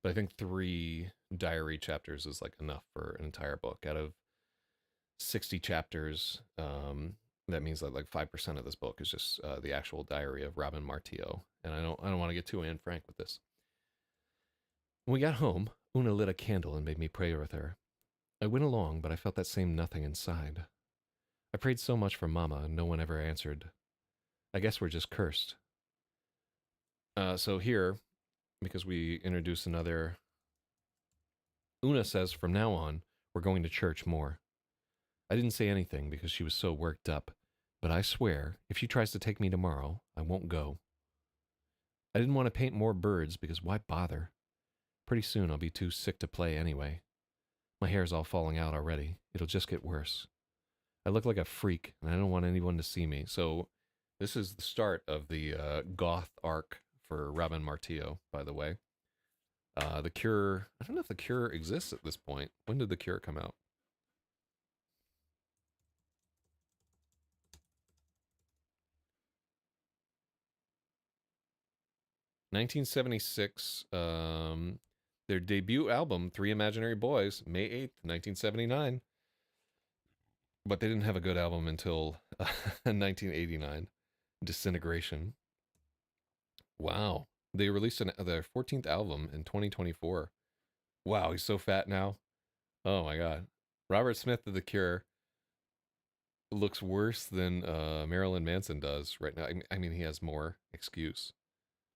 Speaker 1: But I think 3 diary chapters is like enough for an entire book out of 60 chapters. That means that like 5% of this book is just the actual diary of Robin Martillo. And I don't want to get too Anne Frank with this. When we got home, Una lit a candle and made me pray with her. I went along, but I felt that same nothing inside. I prayed so much for Mama, and no one ever answered. I guess we're just cursed. So here, because we introduce another, Una says from now on, we're going to church more. I didn't say anything because she was so worked up, but I swear, if she tries to take me tomorrow, I won't go. I didn't want to paint more birds because why bother? Pretty soon I'll be too sick to play anyway. My hair's all falling out already. It'll just get worse. I look like a freak, and I don't want anyone to see me. So this is the start of the goth arc for Robin Martillo, by the way. The Cure, I don't know if The Cure exists at this point. When did The Cure come out? 1976. Their debut album, Three Imaginary Boys, May 8th, 1979. But they didn't have a good album until 1989, Disintegration. Wow. They released their 14th album in 2024. Wow, he's so fat now. Oh my god. Robert Smith of The Cure looks worse than Marilyn Manson does right now. I mean, he has more excuse.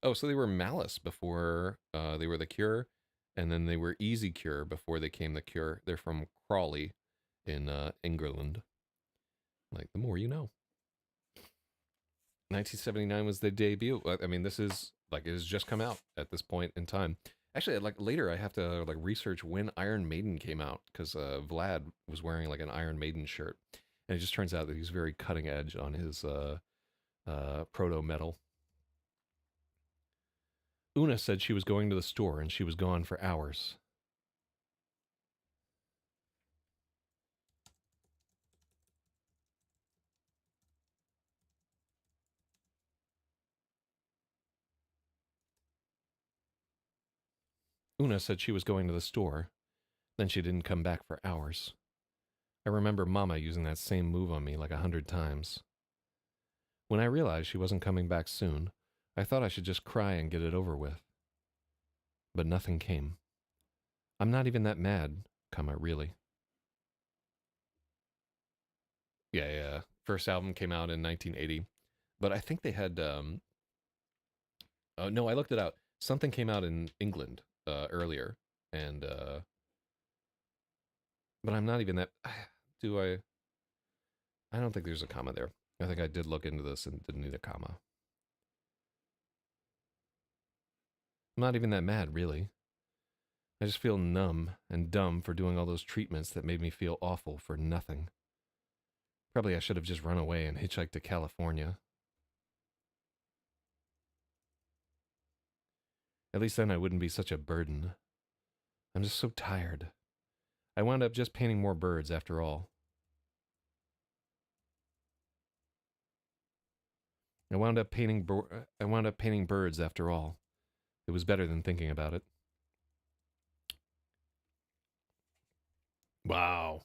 Speaker 1: Oh, so they were Malice before they were The Cure, and then they were Easy Cure before they came The Cure. They're from Crawley in England. Like, the more you know. 1979 was their debut. I mean, this is like it has just come out at this point in time. Actually, like later, I have to like research when Iron Maiden came out because Vlad was wearing like an Iron Maiden shirt, and it just turns out that he's very cutting edge on his proto metal. Una said she was going to the store and she was gone for hours. Una said she was going to the store, then she didn't come back for hours. I remember Mama using that same move on me like 100 times. When I realized she wasn't coming back soon, I thought I should just cry and get it over with. But nothing came. I'm not even that mad, really. Yeah. First album came out in 1980, but I think they had. Oh no, I looked it out. Something came out in England earlier, and but I'm not even that. Do I? I don't think there's a comma there. I think I did look into this and didn't need a comma. I'm not even that mad, really. I just feel numb and dumb for doing all those treatments that made me feel awful for nothing. Probably I should have just run away and hitchhiked to California. At least then I wouldn't be such a burden. I'm just so tired. I wound up just painting more birds after all. I wound up painting birds after all. It was better than thinking about it. Wow.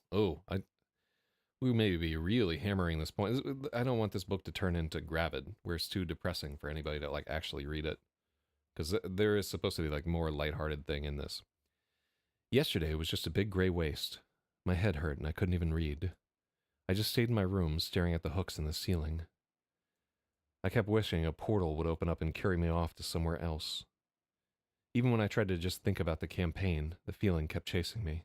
Speaker 1: We may be really hammering this point. I don't want this book to turn into Gravid, where it's too depressing for anybody to like actually read it, because there is supposed to be like more lighthearted thing in this. Yesterday was just a big gray waste. My head hurt and I couldn't even read. I just stayed in my room staring at the hooks in the ceiling. I kept wishing a portal would open up and carry me off to somewhere else. Even when I tried to just think about the campaign, the feeling kept chasing me.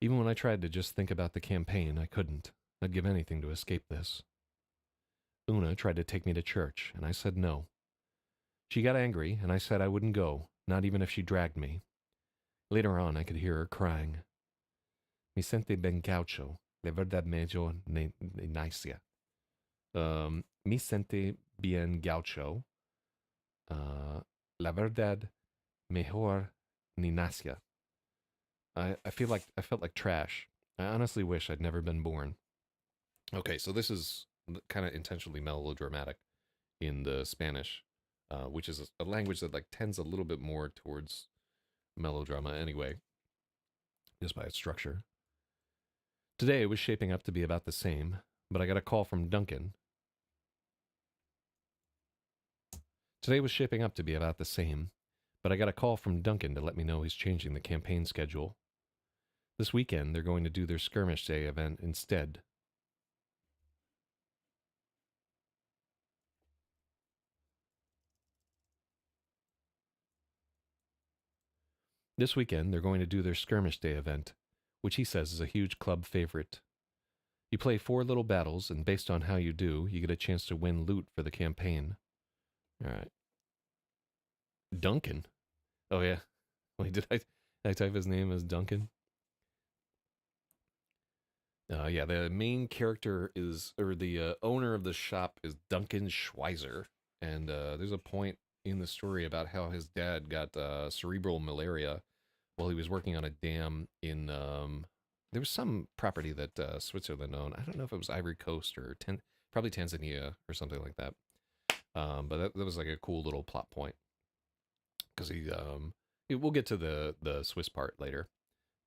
Speaker 1: Even when I tried to just think about the campaign, I couldn't. I'd give anything to escape this. Una tried to take me to church, and I said no. She got angry, and I said I wouldn't go, not even if she dragged me. Later on, I could hear her crying. Mi sente ben gaucho, de verdad medio nicia. Mi sente bien gaucho, la verdad mejor ni nacia. I felt like trash. I honestly wish I'd never been born. Okay, so this is kind of intentionally melodramatic in the Spanish, which is a language that like tends a little bit more towards melodrama anyway, just by its structure. Today was shaping up to be about the same, but I got a call from Duncan. Today was shaping up to be about the same, but I got a call from Duncan to let me know he's changing the campaign schedule. This weekend, they're going to do their skirmish day event instead. This weekend, they're going to do their skirmish day event, which he says is a huge club favorite. You play 4 little battles, and based on how you do, you get a chance to win loot for the campaign. All right. Duncan. Oh, yeah. Wait, did I type his name as Duncan? Yeah, the main character is, or the owner of the shop is Duncan Schweizer. And there's a point in the story about how his dad got cerebral malaria while he was working on a dam in, there was some property that Switzerland owned. I don't know if it was Ivory Coast or probably Tanzania or something like that. But that was like a cool little plot point because we'll get to the Swiss part later,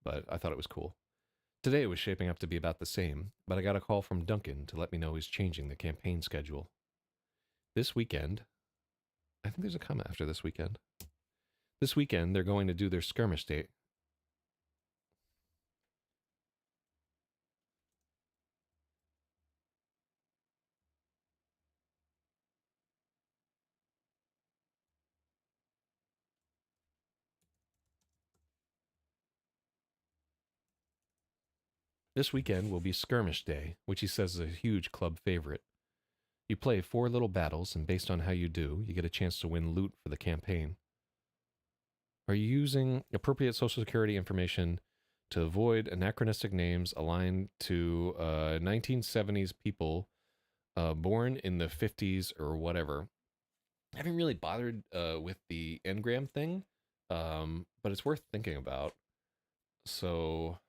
Speaker 1: but I thought it was cool. Today was shaping up to be about the same, but I got a call from Duncan to let me know he's changing the campaign schedule. This weekend, I think there's a comma after this weekend. This weekend, they're going to do their skirmish date. This weekend will be skirmish day, which he says is a huge club favorite. You play 4 little battles, and based on how you do, you get a chance to win loot for the campaign. Are you using appropriate social security information to avoid anachronistic names aligned to 1970s people born in the 50s or whatever? I haven't really bothered with the engram thing, but it's worth thinking about. So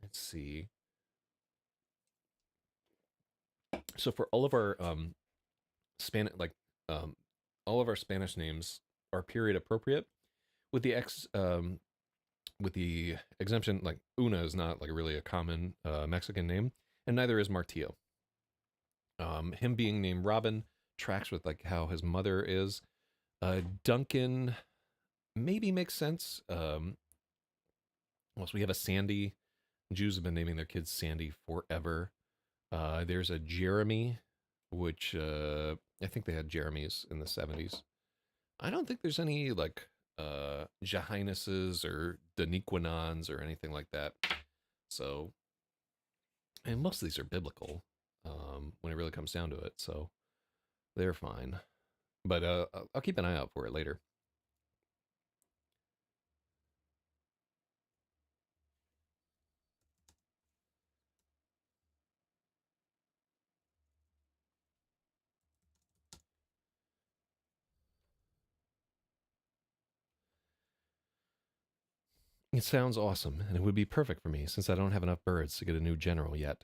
Speaker 1: let's see. So for all of our Spanish, like all of our Spanish names are period appropriate, with the with the exemption, like Una is not like really a common Mexican name, and neither is Martillo. Him being named Robin tracks with like how his mother is. Duncan maybe makes sense. Well, so we have a Sandy. Jews have been naming their kids Sandy forever. There's a Jeremy, which I think they had Jeremys in the 70s. I don't think there's any like Jahinuses or Daniquinons or anything like that. So, and most of these are biblical when it really comes down to it. So they're fine. But I'll keep an eye out for it later. It sounds awesome, and it would be perfect for me since I don't have enough birds to get a new general yet.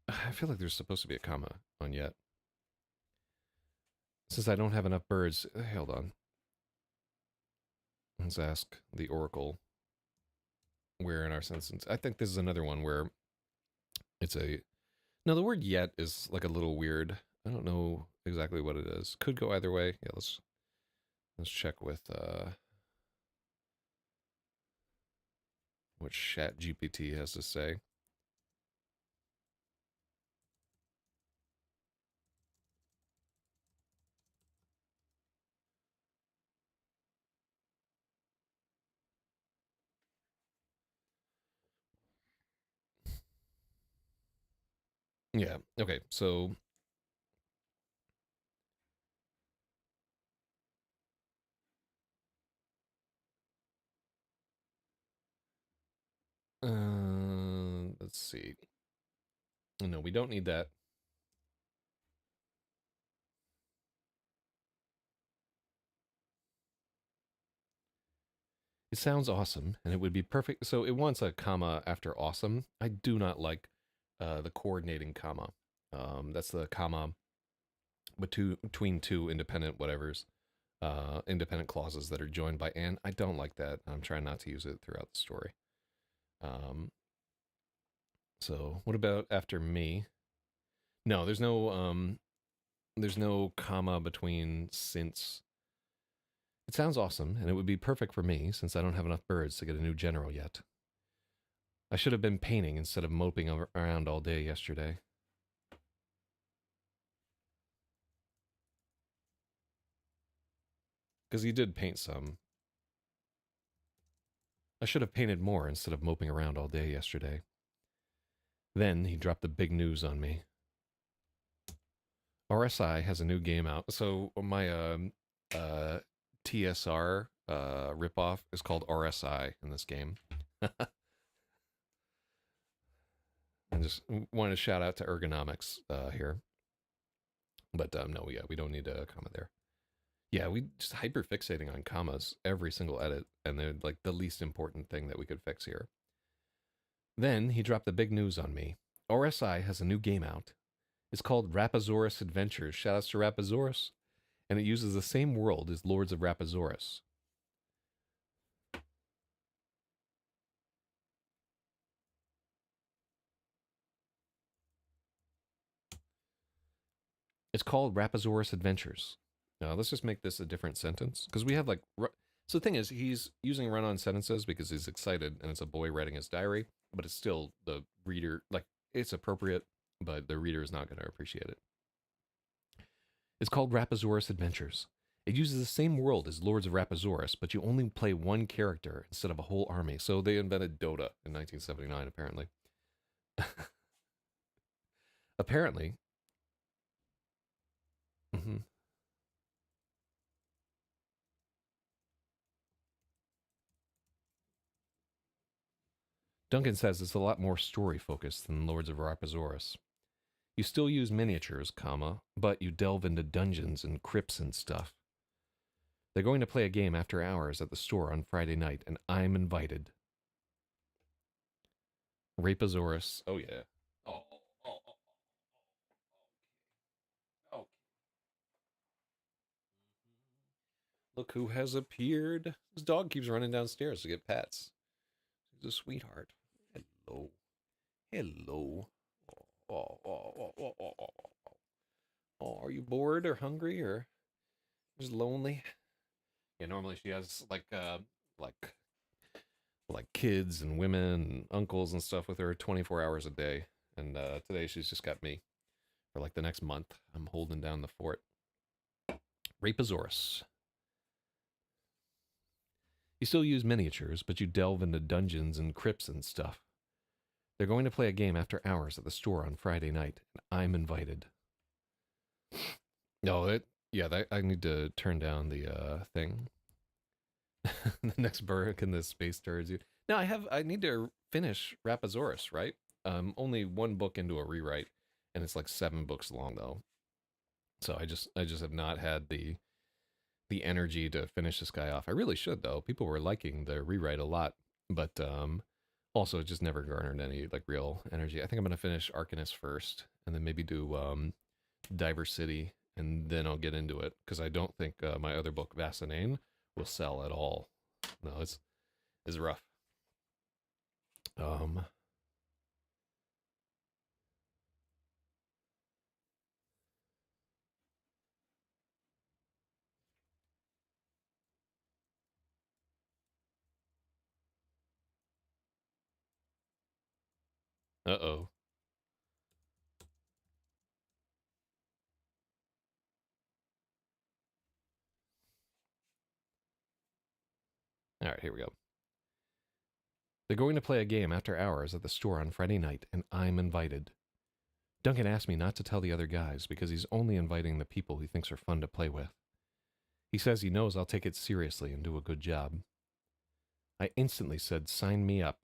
Speaker 1: I feel like there's supposed to be a comma on yet. Since I don't have enough birds, hold on. Let's ask the oracle where in our sentence. I think this is another one where it's a. Now the word yet is like a little weird. I don't know exactly what it is. Could go either way. Yeah, let's check with what Chat GPT has to say. Yeah. Okay. So let's see. No, we don't need that. It sounds awesome, and it would be perfect. So it wants a comma after awesome. I do not like the coordinating comma. That's the comma between two independent whatevers, independent clauses that are joined by and. I don't like that. I'm trying not to use it throughout the story. Um, so what about after me? No, there's no comma between since. It sounds awesome, and it would be perfect for me since I don't have enough birds to get a new general yet. I should have been painting instead of moping around all day yesterday. Because he did paint some. I should have painted more instead of moping around all day yesterday. Then he dropped the big news on me. RSI has a new game out. So my uh, TSR ripoff is called RSI in this game. I just wanted to shout out to ergonomics here. But no, yeah, we don't need a comma there. Yeah, we just hyper fixating on commas every single edit, and they're like the least important thing that we could fix here. Then he dropped the big news on me. RSI has a new game out. It's called Rapasaurus Adventures. Shoutouts to Rapasaurus. And it uses the same world as Lords of Rapasaurus. It's called Rapasaurus Adventures. Now, let's just make this a different sentence. Because we have like. So the thing is, he's using run on sentences because he's excited and it's a boy writing his diary, but it's still the reader, like, it's appropriate, but the reader is not going to appreciate it. It's called Rapasaurus Adventures. It uses the same world as Lords of Rapasaurus, but you only play one character instead of a whole army. So they invented Dota in 1979, apparently. Apparently. Mm-hmm. Duncan says it's a lot more story focused than Lords of Rapasaurus. You still use miniatures, comma, but you delve into dungeons and crypts and stuff. They're going to play a game after hours at the store on Friday night, and I'm invited. Rapasaurus. Oh, yeah. Oh, oh, oh, oh, oh. Look who has appeared. His dog keeps running downstairs to get pets. He's a sweetheart. Hello. Hello. Oh, oh, oh, oh, oh, oh, oh. Oh, are you bored or hungry or just lonely? Yeah, normally she has like like kids and women and uncles and stuff with her 24 hours a day. And today she's just got me for like the next month. I'm holding down the fort. Rapasaurus. You still use miniatures, but you delve into dungeons and crypts and stuff. They're going to play a game after hours at the store on Friday night, and I'm invited. No, yeah, I need to turn down the thing. The next Burke in the space turds you. No, I need to finish Rapasaurus, right? Only one book into a rewrite, and it's like 7 books long though. So I just have not had the energy to finish this guy off. I really should though. People were liking the rewrite a lot, but also it just never garnered any like real energy. I think I'm gonna finish Arcanist first, and then maybe do Diver City, and then I'll get into it because I don't think my other book Vassanane will sell at all. No, it's rough. Um. Uh-oh. All right, here we go. They're going to play a game after hours at the store on Friday night, and I'm invited. Duncan asked me not to tell the other guys because he's only inviting the people he thinks are fun to play with. He says he knows I'll take it seriously and do a good job. I instantly said, sign me up.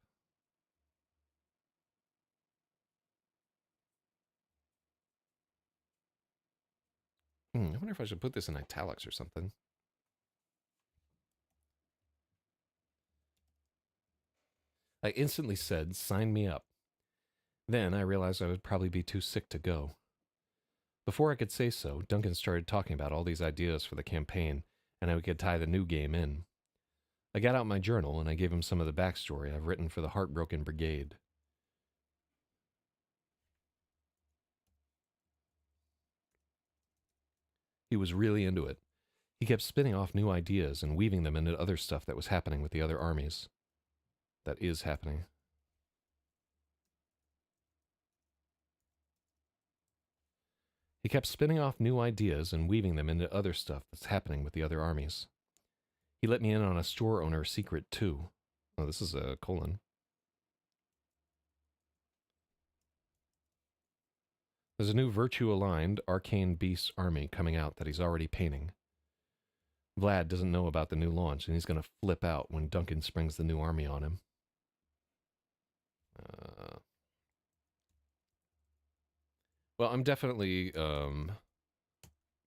Speaker 1: I wonder if I should put this in italics or something. I instantly said, "Sign me up." Then I realized I would probably be too sick to go. Before I could say so, Duncan started talking about all these ideas for the campaign, and how we could tie the new game in. I got out my journal and I gave him some of the backstory I've written for the Heartbroken Brigade. He was really into it. He kept spinning off new ideas and weaving them into other stuff that was happening with the other armies. That is happening. He kept spinning off new ideas and weaving them into other stuff that's happening with the other armies. He let me in on a store owner secret, too. Oh, this is a colon. There's a new virtue-aligned arcane beast army coming out that he's already painting. Vlad doesn't know about the new launch, and he's going to flip out when Duncan springs the new army on him. Well, I'm definitely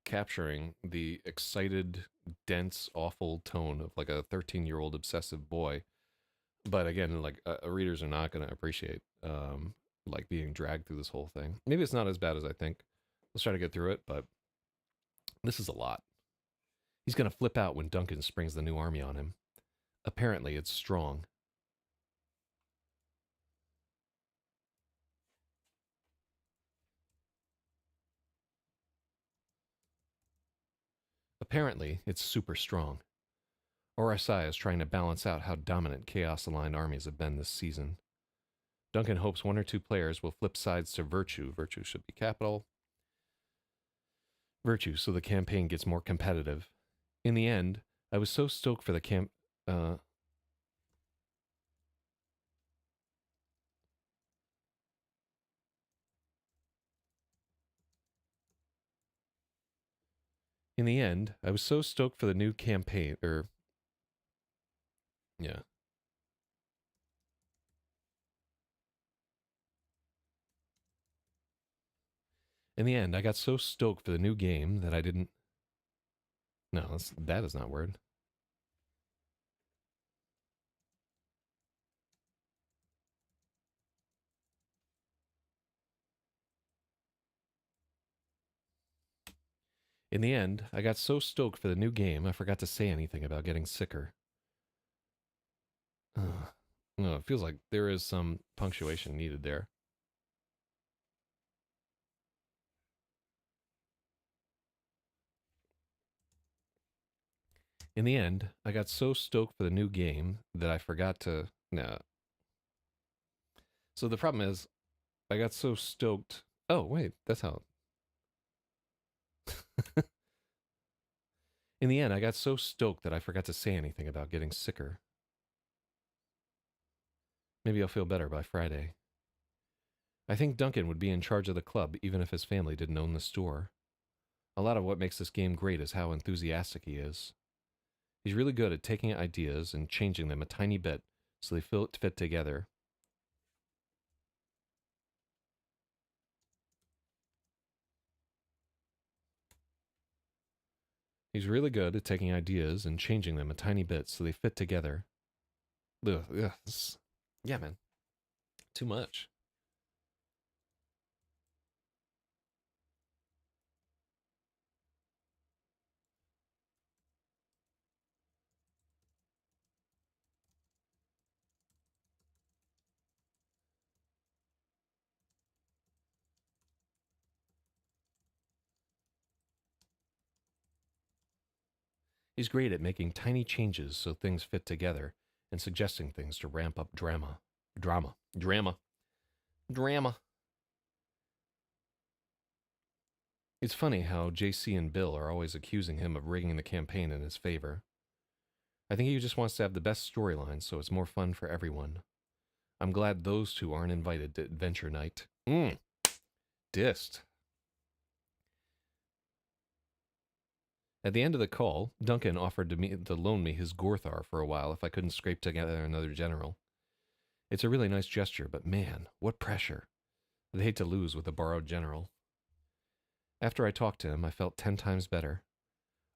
Speaker 1: capturing the excited, dense, awful tone of like a 13-year-old obsessive boy. But again, like readers are not going to appreciate like being dragged through this whole thing. Maybe it's not as bad as I think. Let's try to get through it, but this is a lot. He's going to flip out when Duncan springs the new army on him. Apparently, it's strong. Apparently, it's super strong. RSI is trying to balance out how dominant Chaos-aligned armies have been this season. Duncan hopes one or two players will flip sides to Virtue. Virtue should be capital. Virtue, so the campaign gets more competitive. In the end, I was so stoked for the In the end, I was so stoked for the new campaign, yeah. In the end, I got so stoked for the new game that I didn't. No, that is not word. In the end, I got so stoked for the new game, I forgot to say anything about getting sicker. No, it feels like there is some punctuation needed there. In the end, I got so stoked for the new game that I forgot to. No. So the problem is, I got so stoked. Oh, wait, that's how. In the end, I got so stoked that I forgot to say anything about getting sicker. Maybe I'll feel better by Friday. I think Duncan would be in charge of the club even if his family didn't own the store. A lot of what makes this game great is how enthusiastic he is. He's really good at taking ideas and changing them a tiny bit so they fit together. He's really good at taking ideas and changing them a tiny bit so they fit together. Ugh, ugh, yeah, man. Too much. He's great at making tiny changes so things fit together and suggesting things to ramp up drama. Drama. It's funny how JC and Bill are always accusing him of rigging the campaign in his favor. I think he just wants to have the best storyline so it's more fun for everyone. I'm glad those two aren't invited to Adventure Night. Dissed. At the end of the call, Duncan offered to loan me his Gorthar for a while if I couldn't scrape together another general. It's a really nice gesture, but man, what pressure. I'd hate to lose with a borrowed general. After I talked to him, I felt 10 times better.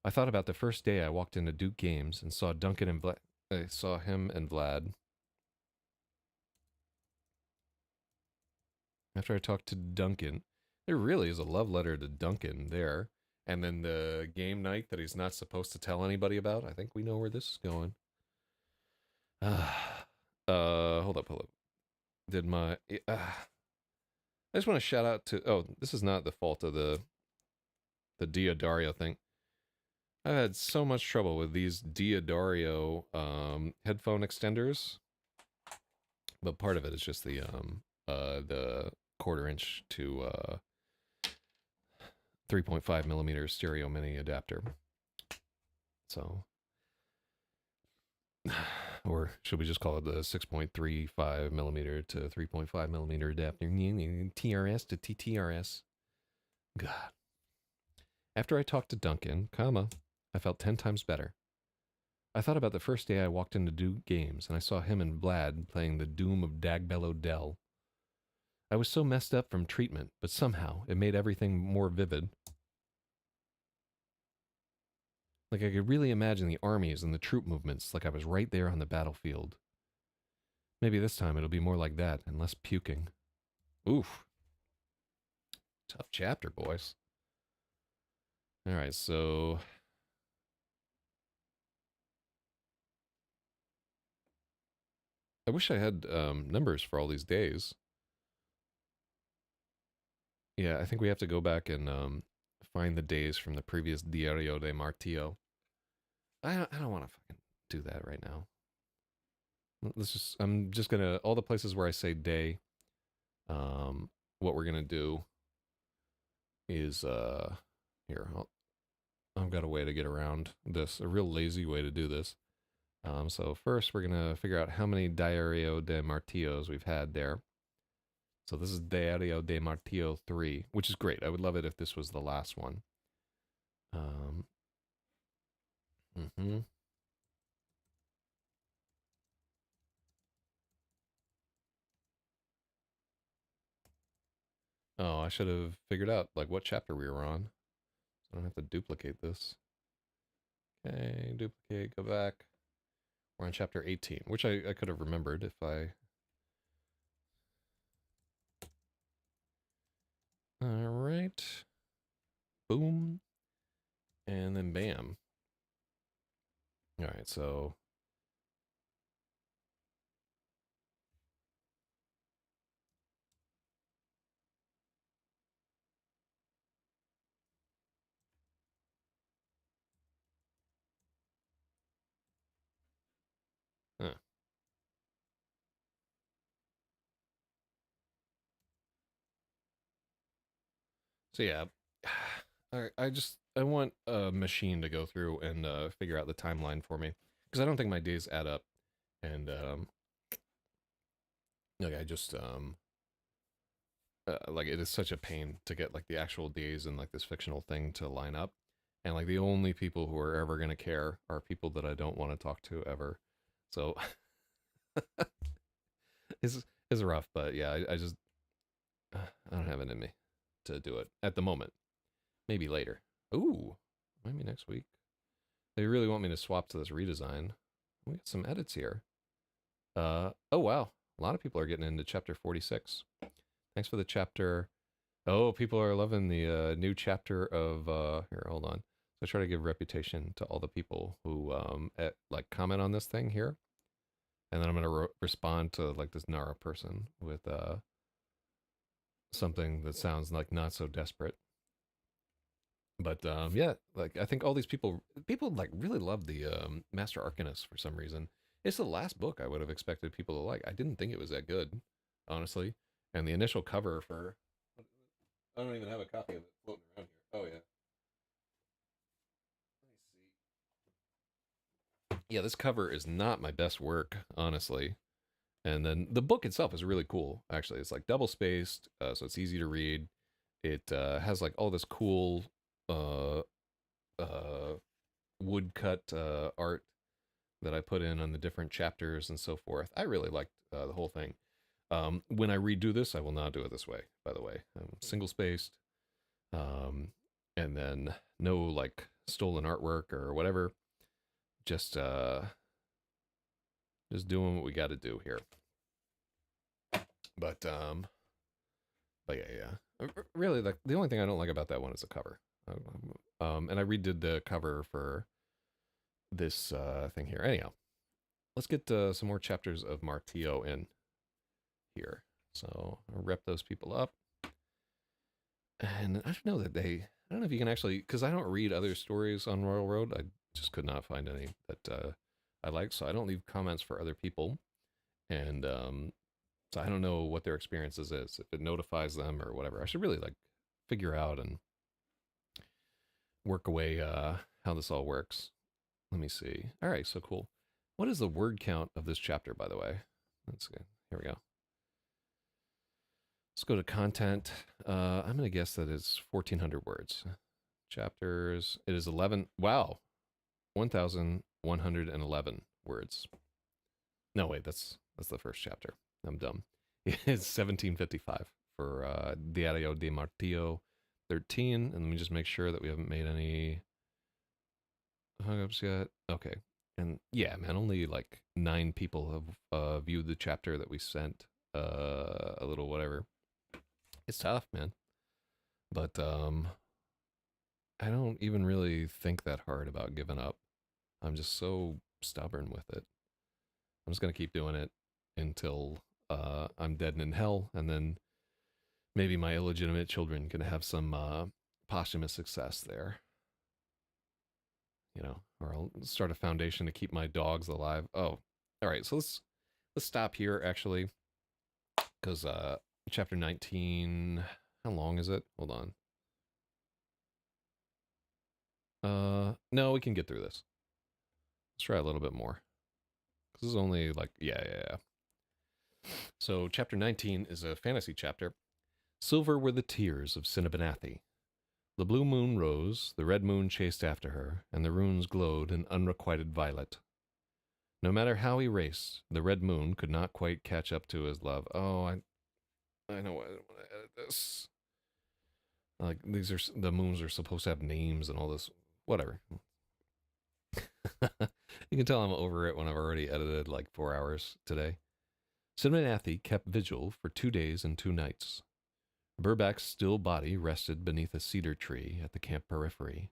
Speaker 1: I thought about the first day I walked into Duke Games and saw Duncan and I saw him and Vlad. After I talked to Duncan, there really is a love letter to Duncan there. And then the game night that he's not supposed to tell anybody about. I think we know where this is going. Hold up, hold up. Did my I just want to shout out to. Oh, this is not the fault of the Diodario thing. I've had so much trouble with these Diodario headphone extenders, but part of it is just the quarter inch to 3.5 millimeter stereo mini adapter. So, or should we just call it the 6.35 millimeter to 3.5 millimeter adapter? TRS to TTRS. God. After I talked to Duncan, I felt 10 times better. I thought about the first day I walked into Duke Games and I saw him and Vlad playing the Doom of Dagbello Dell. I was so messed up from treatment, but somehow it made everything more vivid. Like I could really imagine the armies and the troop movements like I was right there on the battlefield. Maybe this time it'll be more like that and less puking. Oof. Tough chapter, boys. Alright, so I wish I had numbers for all these days. Yeah, I think we have to go back and find the days from the previous Diario de Martillo. I don't want to fucking do that right now. I'm just gonna, all the places where I say day, what we're gonna do is, here, I've got a way to get around this, a real lazy way to do this. So first we're gonna figure out how many Diario de Martillos we've had there. So this is Diario de Martillo 3, which is great. I would love it if this was the last one. Mm-hmm. Oh, I should have figured out like what chapter we were on. So I don't have to duplicate this. Okay, duplicate, go back. We're on chapter 18, which I could have remembered if I... Alright. Boom. And then bam. Alright, so... Huh. So yeah, I want a machine to go through and figure out the timeline for me because I don't think my days add up, and like I just like it is such a pain to get like the actual days and like this fictional thing to line up, and like the only people who are ever gonna care are people that I don't want to talk to ever. So it's rough, but yeah, I just I don't have it in me to do it at the moment. Maybe later. Ooh, maybe next week. They really want me to swap to this redesign. We got some edits here. Oh wow. A lot of people are getting into chapter 46. Thanks for the chapter. Oh, people are loving the new chapter of here, hold on. So I try to give reputation to all the people who like comment on this thing here. And then I'm going to respond to like this Nara person with something that sounds like not so desperate. But yeah, like I think all these people like really love the Master Arcanist for some reason. It's the last book I would have expected people to like. I didn't think it was that good, honestly. And the initial cover for I don't even have a copy of it floating around here. Oh yeah. Let me see. Yeah, this cover is not my best work, honestly. And then the book itself is really cool. Actually, it's like double spaced, so it's easy to read. It has like all this cool uh, uh, woodcut art that I put in on the different chapters and so forth. I really liked the whole thing. When I redo this, I will not do it this way, by the way. Single spaced, and then no like stolen artwork or whatever. Just doing what we got to do here. But But yeah. Really, like the only thing I don't like about that one is the cover. And I redid the cover for this thing here. Anyhow, let's get some more chapters of Martillo in here. So I'll rep those people up. And I don't know that I don't know if you can actually, because I don't read other stories on Royal Road. I just could not find any that I like. So I don't leave comments for other people. And so I don't know what their experiences is, if it notifies them or whatever. I should really like figure out and work away how this all works. Let me see. All right, so cool. What is the word count of this chapter, by the way? Let's see. Here we go. Let's go to content. I'm going to guess that it's 1,400 words. Chapters. It is 11. Wow. 1,111 words. No, wait. That's the first chapter. I'm dumb. It's 1755 for Diario de Martillo 13. And let me just make sure that we haven't made any hookups yet. Okay. And yeah, man, only like 9 people have viewed the chapter that we sent a little whatever. It's tough, man. But I don't even really think that hard about giving up. I'm just so stubborn with it. I'm just gonna keep doing it until I'm dead and in hell, and then maybe my illegitimate children can have some posthumous success there. You know, or I'll start a foundation to keep my dogs alive. Oh, all right. So let's stop here actually, because chapter 19. How long is it? Hold on. No, we can get through this. Let's try a little bit more. This is only like yeah. So chapter 19 is a fantasy chapter. Silver were the tears of Cinnabanathi. The blue moon rose, the red moon chased after her, and the runes glowed in unrequited violet. No matter how he raced, the red moon could not quite catch up to his love. Oh, I know I don't want to edit this. Like these are the moons are supposed to have names and all this. Whatever. You can tell I'm over it when I've already edited like 4 hours today. Cinemathi kept vigil for 2 days and 2 nights. Burback's still body rested beneath a cedar tree at the camp periphery.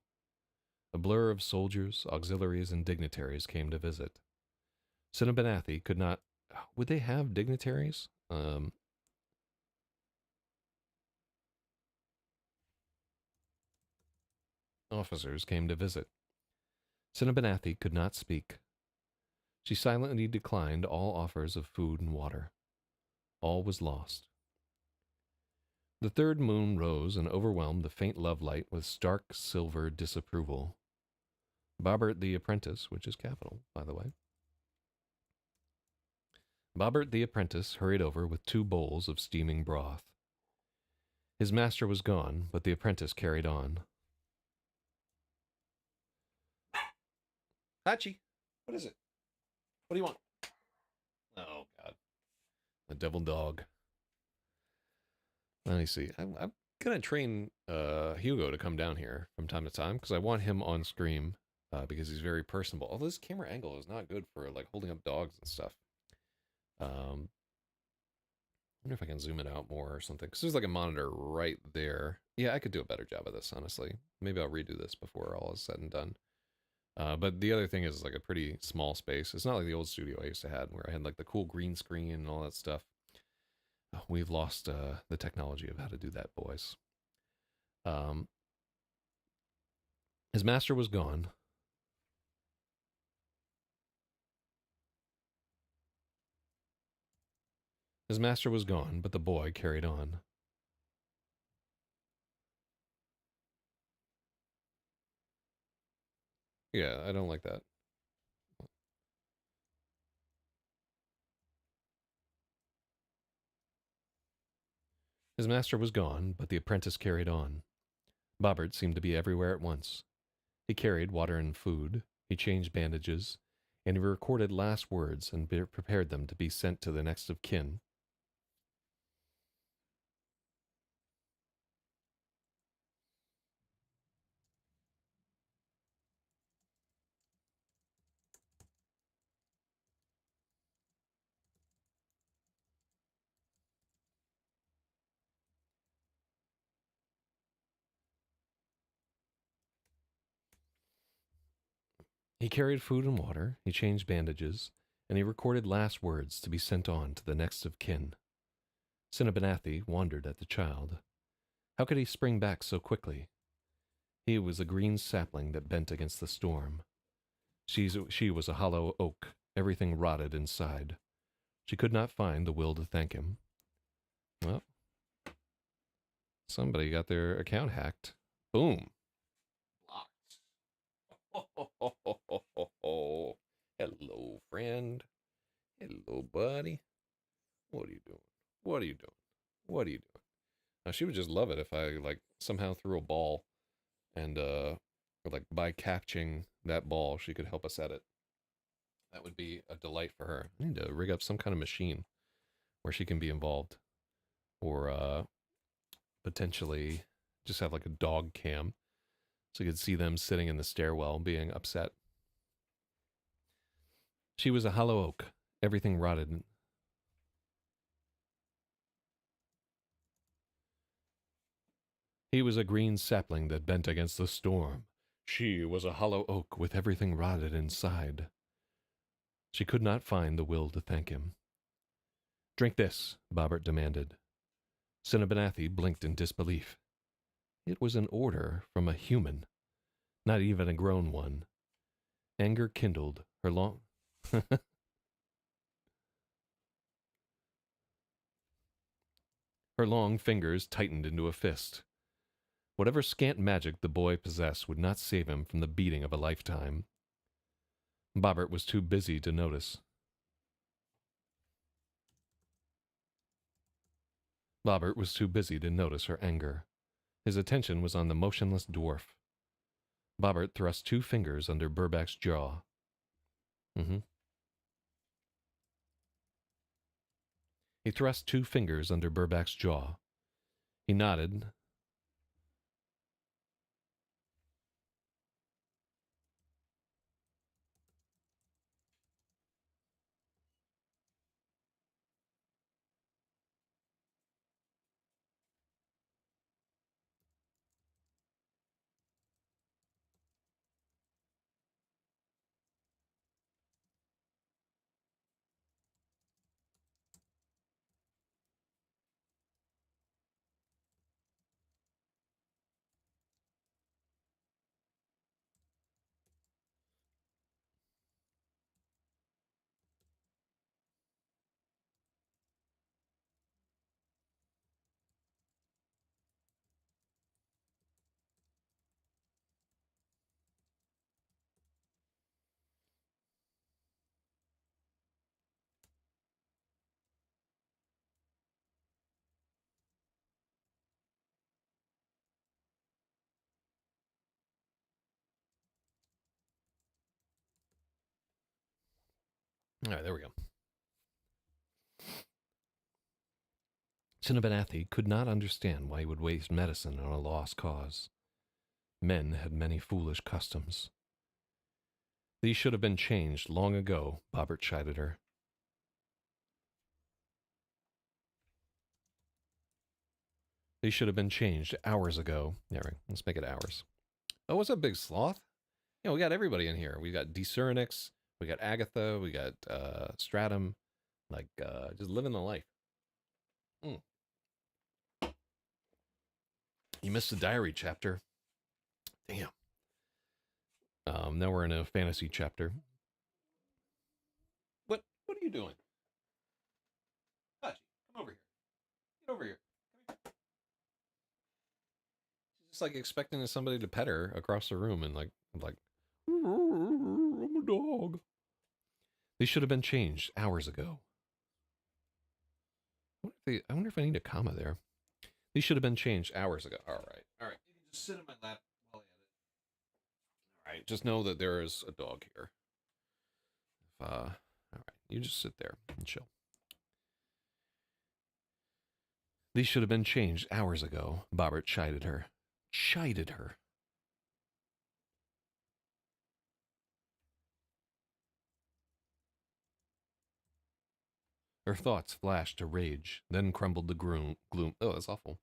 Speaker 1: A blur of soldiers, auxiliaries, and dignitaries came to visit. Cinebanathi could not. Would they have dignitaries? Officers came to visit. Cinebanathi could not speak. She silently declined all offers of food and water. All was lost. The third moon rose and overwhelmed the faint love light with stark silver disapproval. Bobbert the apprentice, which is capital, by the way. Bobbert the apprentice hurried over with 2 bowls of steaming broth. His master was gone, but the apprentice carried on. Hachi, what is it? What do you want? Oh, God. A devil dog. Let me see. I'm going to train Hugo to come down here from time to time because I want him on stream because he's very personable. Although this camera angle is not good for like holding up dogs and stuff. I wonder if I can zoom it out more or something. Because there's like a monitor right there. Yeah, I could do a better job of this, honestly. Maybe I'll redo this before all is said and done. But the other thing is like a pretty small space. It's not like the old studio I used to have where I had like the cool green screen and all that stuff. We've lost the technology of how to do that, boys. His master was gone. His master was gone, but the boy carried on. Yeah, I don't like that. His master was gone, but the apprentice carried on. Bobbert seemed to be everywhere at once. He carried water and food, he changed bandages, and he recorded last words and prepared them to be sent to the next of kin. He carried food and water, he changed bandages, and he recorded last words to be sent on to the next of kin. Cinnabanathi wondered at the child. How could he spring back so quickly? He was a green sapling that bent against the storm. She was a hollow oak, everything rotted inside. She could not find the will to thank him. Well, somebody got their account hacked. Boom. Blocked. Hello, friend. Hello, buddy. What are you doing? What are you doing? What are you doing? Now, she would just love it if I, like, somehow threw a ball and, or, like, by catching that ball, she could help us edit. That would be a delight for her. I need to rig up some kind of machine where she can be involved. Or, potentially just have, like, a dog cam so you could see them sitting in the stairwell being upset. She was a hollow oak. Everything rotted. He was a green sapling that bent against the storm. She was a hollow oak with everything rotted inside. She could not find the will to thank him. Drink this, Bobbert demanded. Cinnabanathi blinked in disbelief. It was an order from a human, not even a grown one. Anger kindled her long... Her long fingers tightened into a fist. Whatever scant magic the boy possessed would not save him from the beating of a lifetime. Bobbert was too busy to notice. Bobbert was too busy to notice her anger. His attention was on the motionless dwarf. Bobbert thrust 2 fingers under Burbach's jaw. He thrust 2 fingers under Burbach's jaw. He nodded. All right, there we go. Cinnabanathi could not understand why he would waste medicine on a lost cause. Men had many foolish customs. These should have been changed long ago, Bobbert chided her. These should have been changed hours ago. There, let's make it hours. Oh, what's up, Big Sloth? Yeah, we got everybody in here. We got D-Cyrenix, we got Agatha, we got Stratum, like just living the life. You missed a diary chapter. Damn. Now we're in a fantasy chapter. What are you doing? Hachi, come over here. Get over here. Come here. She's just like expecting somebody to pet her across the room and like, I'm a dog. They should have been changed hours ago. I wonder if I need a comma there. These should have been changed hours ago. All right. You can just sit in my lap while I edit. All right. Just know that there is a dog here. All right. You just sit there and chill. These should have been changed hours ago. Bobbert chided her. Chided her. Her thoughts flashed to rage, then crumbled to gloom. Oh, that's awful.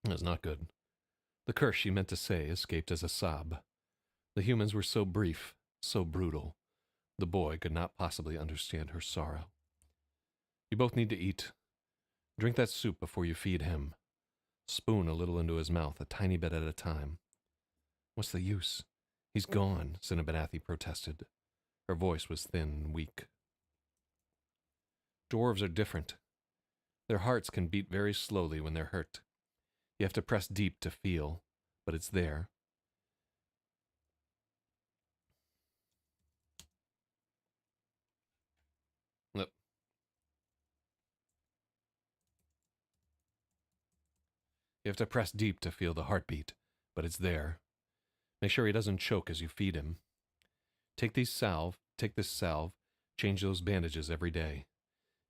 Speaker 1: That's not good. The curse she meant to say escaped as a sob. The humans were so brief, so brutal. The boy could not possibly understand her sorrow. You both need to eat. Drink that soup before you feed him. Spoon a little into his mouth, a tiny bit at a time. What's the use? He's gone, Cinnabonathi protested. Her voice was thin and weak. Dwarves are different. Their hearts can beat very slowly when they're hurt. You have to press deep to feel, but it's there. Look. You have to press deep to feel the heartbeat, but it's there. Make sure he doesn't choke as you feed him. Take this salve, change those bandages every day.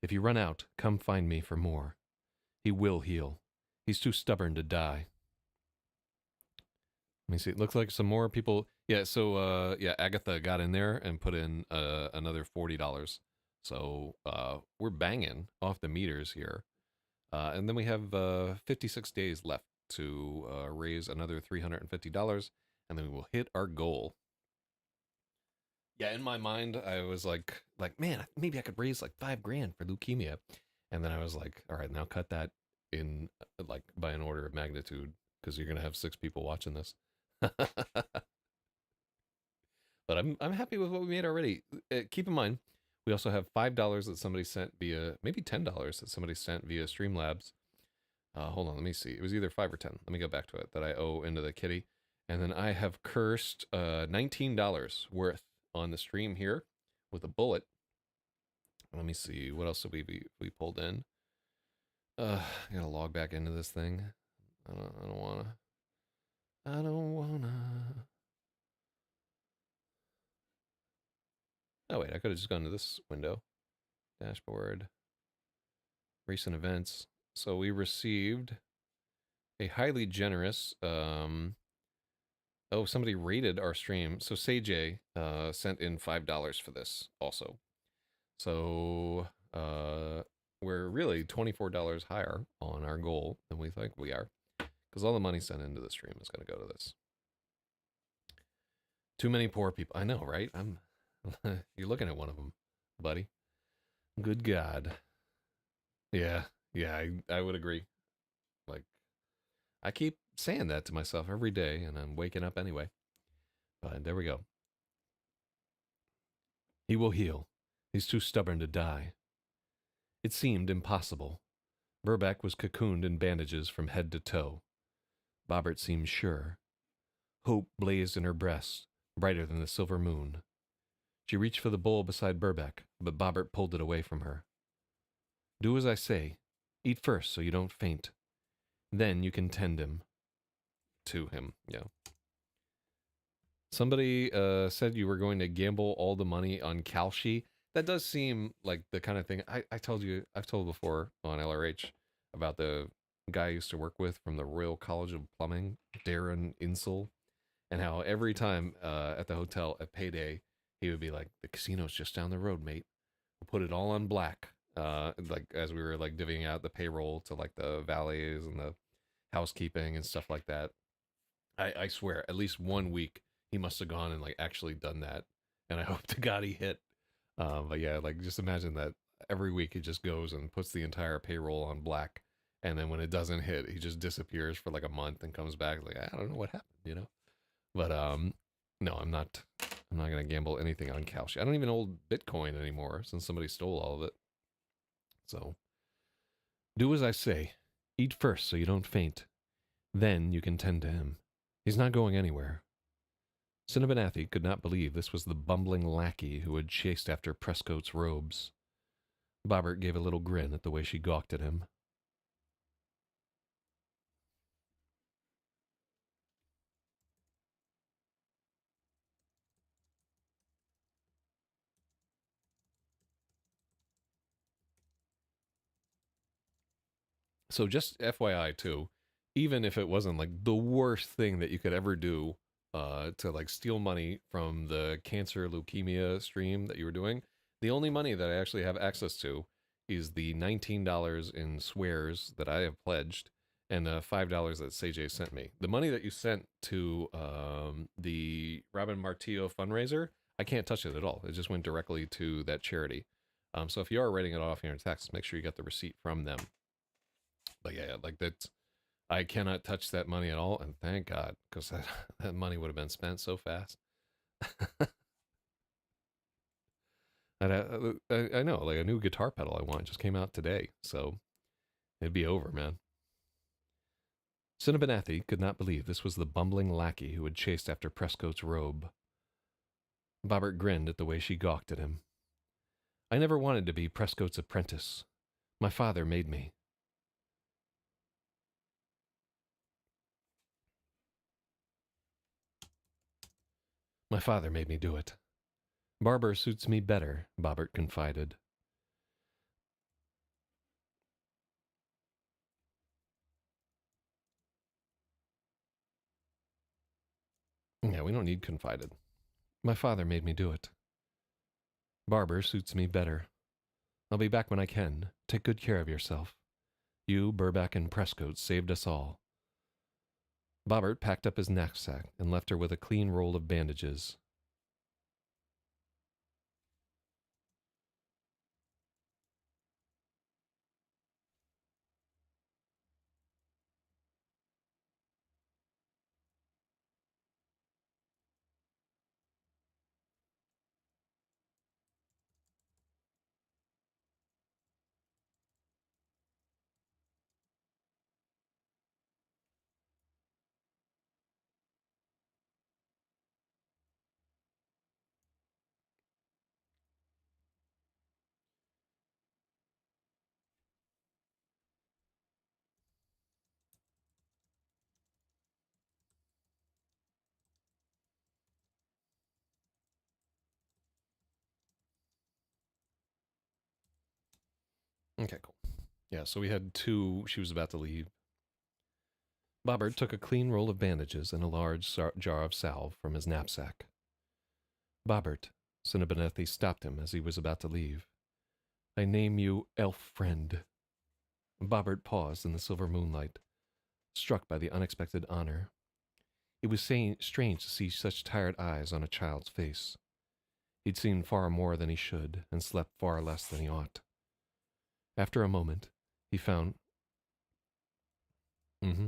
Speaker 1: If you run out, come find me for more. He will heal. He's too stubborn to die. Let me see. It looks like some more people. Yeah, so Agatha got in there and put in another $40. So we're banging off the meters here. And then we have 56 days left to raise another $350, and then we will hit our goal. Yeah, in my mind, I was like, man, maybe I could raise like $5,000 for leukemia, and then I was like, all right, now cut that in like by an order of magnitude because you're gonna have 6 people watching this. But I'm happy with what we made already. Keep in mind, we also have $5 that somebody sent via, maybe $10 that somebody sent via Streamlabs. Hold on, let me see. It was either 5 or 10. Let me go back to it that I owe into the kitty. And then I have cursed $19 worth on the stream here with a bullet. Let me see. What else did we pulled in? I gotta log back into this thing. I don't wanna. Oh wait, I could have just gone to this window. Dashboard. Recent events. So we received a highly generous oh, somebody rated our stream. So Sage sent in $5 for this also. So we're really $24 higher on our goal than we think we are. Because all the money sent into the stream is going to go to this. Too many poor people. I know, right? You're looking at one of them, buddy. Good God. Yeah, I would agree. Like, I keep saying that to myself every day, and I'm waking up anyway. But there we go. He will heal. He's too stubborn to die. It seemed impossible. Burbeck was cocooned in bandages from head to toe. Bobbert seemed sure. Hope blazed in her breast, brighter than the silver moon. She reached for the bowl beside Burbeck, but Bobbert pulled it away from her. Do as I say. Eat first so you don't faint. Then you can tend him. To him, yeah. Somebody said you were going to gamble all the money on Kalshi. That does seem like the kind of thing I've told before on LRH about the guy I used to work with from the Royal College of Plumbing, Darren Insel, and how every time at the hotel at payday, he would be like, the casino's just down the road, mate. We'll put it all on black. Like as we were like divvying out the payroll to like the valets and the housekeeping and stuff like that. I swear, at least 1 week he must have gone and like actually done that, and I hope to God he hit. But yeah, like just imagine that every week he just goes and puts the entire payroll on black, and then when it doesn't hit, he just disappears for like a month and comes back like I don't know what happened, you know. But no, I'm not gonna gamble anything on Kalshi. I don't even hold Bitcoin anymore since somebody stole all of it. So do as I say. Eat first so you don't faint. Then you can tend to him. He's not going anywhere. Cinnabonathi could not believe this was the bumbling lackey who had chased after Prescott's robes. Bobbert gave a little grin at the way she gawked at him. So just FYI too, even if it wasn't like the worst thing that you could ever do to like steal money from the cancer leukemia stream that you were doing, the only money that I actually have access to is the $19 in swears that I have pledged, and $5 that CJ sent me. The money that you sent to the Robin Martillo fundraiser, I can't touch it at all. It just went directly to that charity. So if you are writing it off in your taxes, make sure you get the receipt from them. But yeah, like that's I cannot touch that money at all, and thank God, because that money would have been spent so fast. And I know, like a new guitar pedal I want just came out today, so it'd be over, man. Cinnabanathi could not believe this was the bumbling lackey who had chased after Prescott's robe. Bobbert grinned at the way she gawked at him. I never wanted to be Prescott's apprentice. My father made me. My father made me do it. Barber suits me better, Bobbert confided. Yeah, we don't need confided. My father made me do it. Barber suits me better. I'll be back when I can. Take good care of yourself. You, Burback, and Prescott saved us all. Bobbert packed up his knapsack and left her with a clean roll of bandages. Okay, cool. Yeah, so we had two. She was about to leave. Bobbert took a clean roll of bandages and a large jar of salve from his knapsack. Bobbert, Cinnabanathi stopped him as he was about to leave. I name you elf friend. Bobbert paused in the silver moonlight, struck by the unexpected honor. It was strange to see such tired eyes on a child's face. He'd seen far more than he should, and slept far less than he ought. After a moment, he found. Mm-hmm.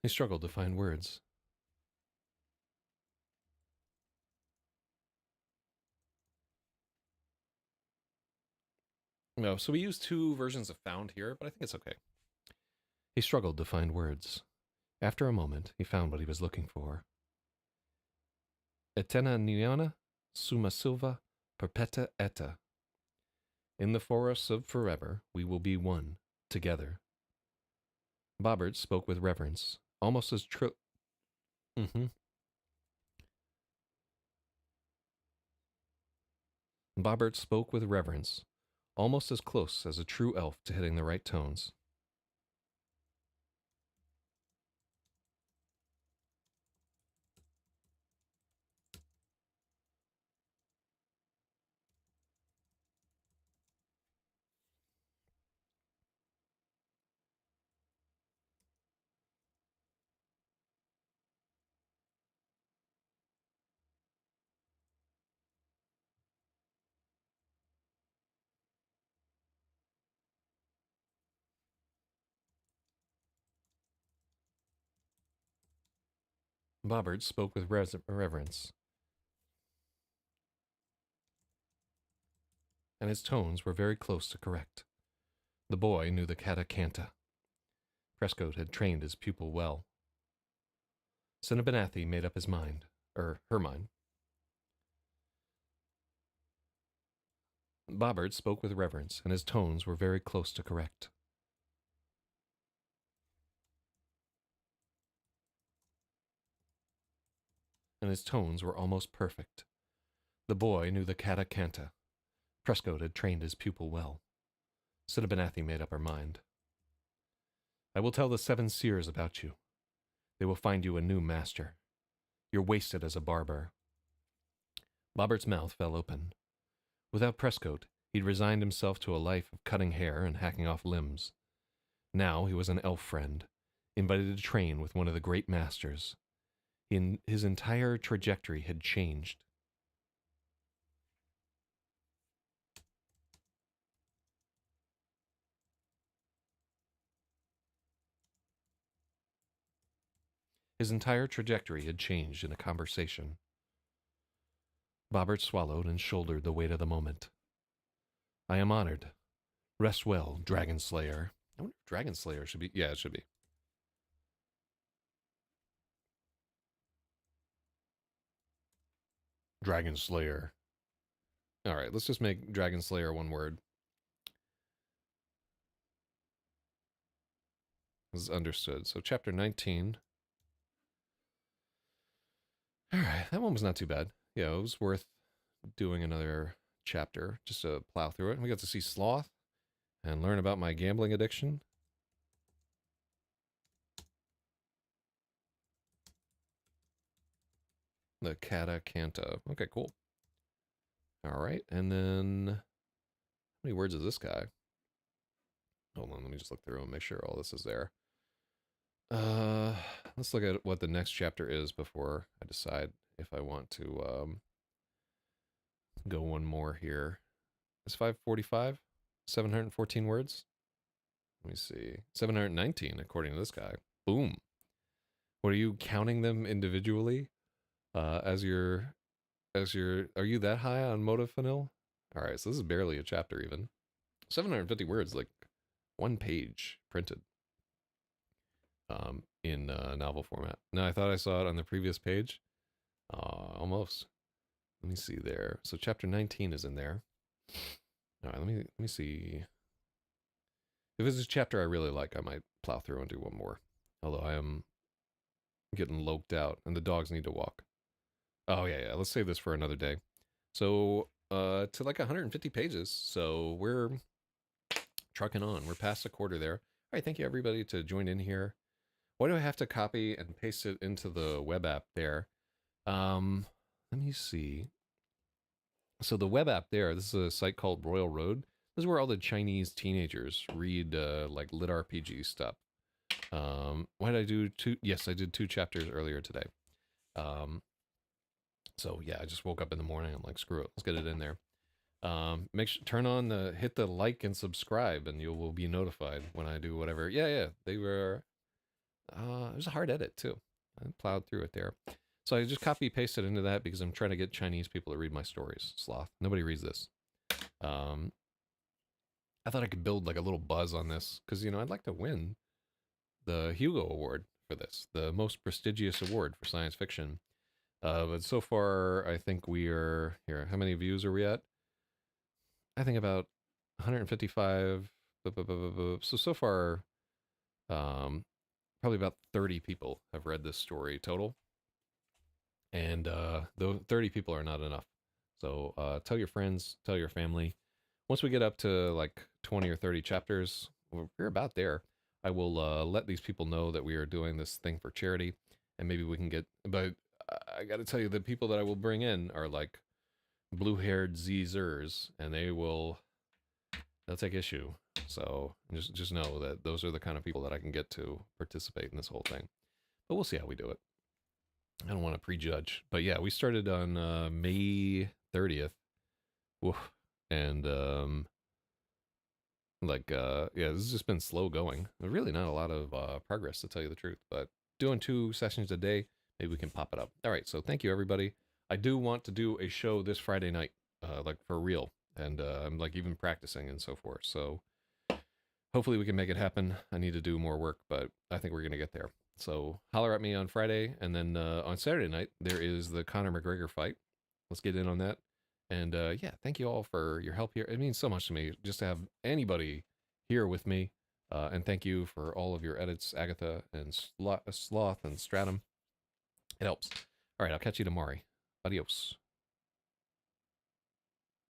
Speaker 1: He struggled to find words. No, so we used two versions of found here, but I think it's okay. He struggled to find words. After a moment, he found what he was looking for. Etena niana, summa silva, perpeta eta. In the forests of forever, we will be one, together. Bobbert spoke with reverence, almost as true. Mm-hmm. Bobbert spoke with reverence, almost as close as a true elf to hitting the right tones. Bobbert spoke with reverence, and his tones were very close to correct. The boy knew the kata kanta. Prescott had trained his pupil well. Cinnabanathi made up his mind, her mind. Bobbert spoke with reverence, and his tones were very close to correct. And his tones were almost perfect. The boy knew the kata kanta. Prescott had trained his pupil well. Siddhabenathi made up her mind. I will tell the 7 seers about you. They will find you a new master. You're wasted as a barber. Bobbert's mouth fell open. Without Prescott, he'd resigned himself to a life of cutting hair and hacking off limbs. Now he was an elf friend, invited to train with one of the great masters. His entire trajectory had changed. His entire trajectory had changed in a conversation. Bobbert swallowed and shouldered the weight of the moment. I am honored. Rest well, Dragon Slayer. I wonder if Dragon Slayer should be... Yeah, it should be. Dragon Slayer. Alright, let's just make Dragon Slayer one word. This is understood. So chapter 19. Alright, that one was not too bad. Yeah, it was worth doing another chapter just to plow through it. We got to see Sloth and learn about my gambling addiction. The Kata Kanta. Okay, cool. Alright, and then... How many words is this guy? Hold on, let me just look through and make sure all this is there. Let's look at what the next chapter is before I decide if I want to go one more here. It's 545, 714 words. Let me see, 719 according to this guy. Boom. What are you counting them individually? Are you that high on modafinil? All right, so this is barely a chapter even. 750 words, like one page printed. In novel format. No, I thought I saw it on the previous page. Almost. Let me see there. So chapter 19 is in there. All right, let me see. If it's a chapter I really like, I might plow through and do one more. Although I am getting loped out, and the dogs need to walk. Oh yeah. Let's save this for another day. So to like 150 pages. So we're trucking on. We're past a quarter there. All right, thank you everybody to join in here. Why do I have to copy and paste it into the web app there? Let me see. So the web app there, this is a site called Royal Road. This is where all the Chinese teenagers read like lit RPG stuff. Why did I do 2? Yes, I did 2 chapters earlier today. So yeah, I just woke up in the morning. I'm like, screw it, let's get it in there. Make sure hit the like and subscribe, and you will be notified when I do whatever. Yeah, they were. It was a hard edit too. I plowed through it there. So I just copy pasted into that because I'm trying to get Chinese people to read my stories. Sloth. Nobody reads this. I thought I could build like a little buzz on this because, you know, I'd like to win the Hugo Award for this, the most prestigious award for science fiction. But so far, I think we are here. How many views are we at? I think about 155. So far, probably about 30 people have read this story total. And those 30 people are not enough. So tell your friends, tell your family. Once we get up to like 20 or 30 chapters, we're about there. I will let these people know that we are doing this thing for charity. And maybe we can get, but I got to tell you, the people that I will bring in are like blue-haired Zers, and they'll take issue. So just know that those are the kind of people that I can get to participate in this whole thing. But we'll see how we do it. I don't want to prejudge. But yeah, we started on May 30th. Woof. And yeah, this has just been slow going. There's really not a lot of progress, to tell you the truth. But doing 2 sessions a day, maybe we can pop it up. All right, so thank you, everybody. I do want to do a show this Friday night, like for real. And I'm like even practicing and so forth. So hopefully we can make it happen. I need to do more work, but I think we're going to get there. So holler at me on Friday. And then on Saturday night, there is the Conor McGregor fight. Let's get in on that. And yeah, thank you all for your help here. It means so much to me just to have anybody here with me. And thank you for all of your edits, Agatha and Sloth and Stratum. It helps. All right, I'll catch you tomorrow. Adios.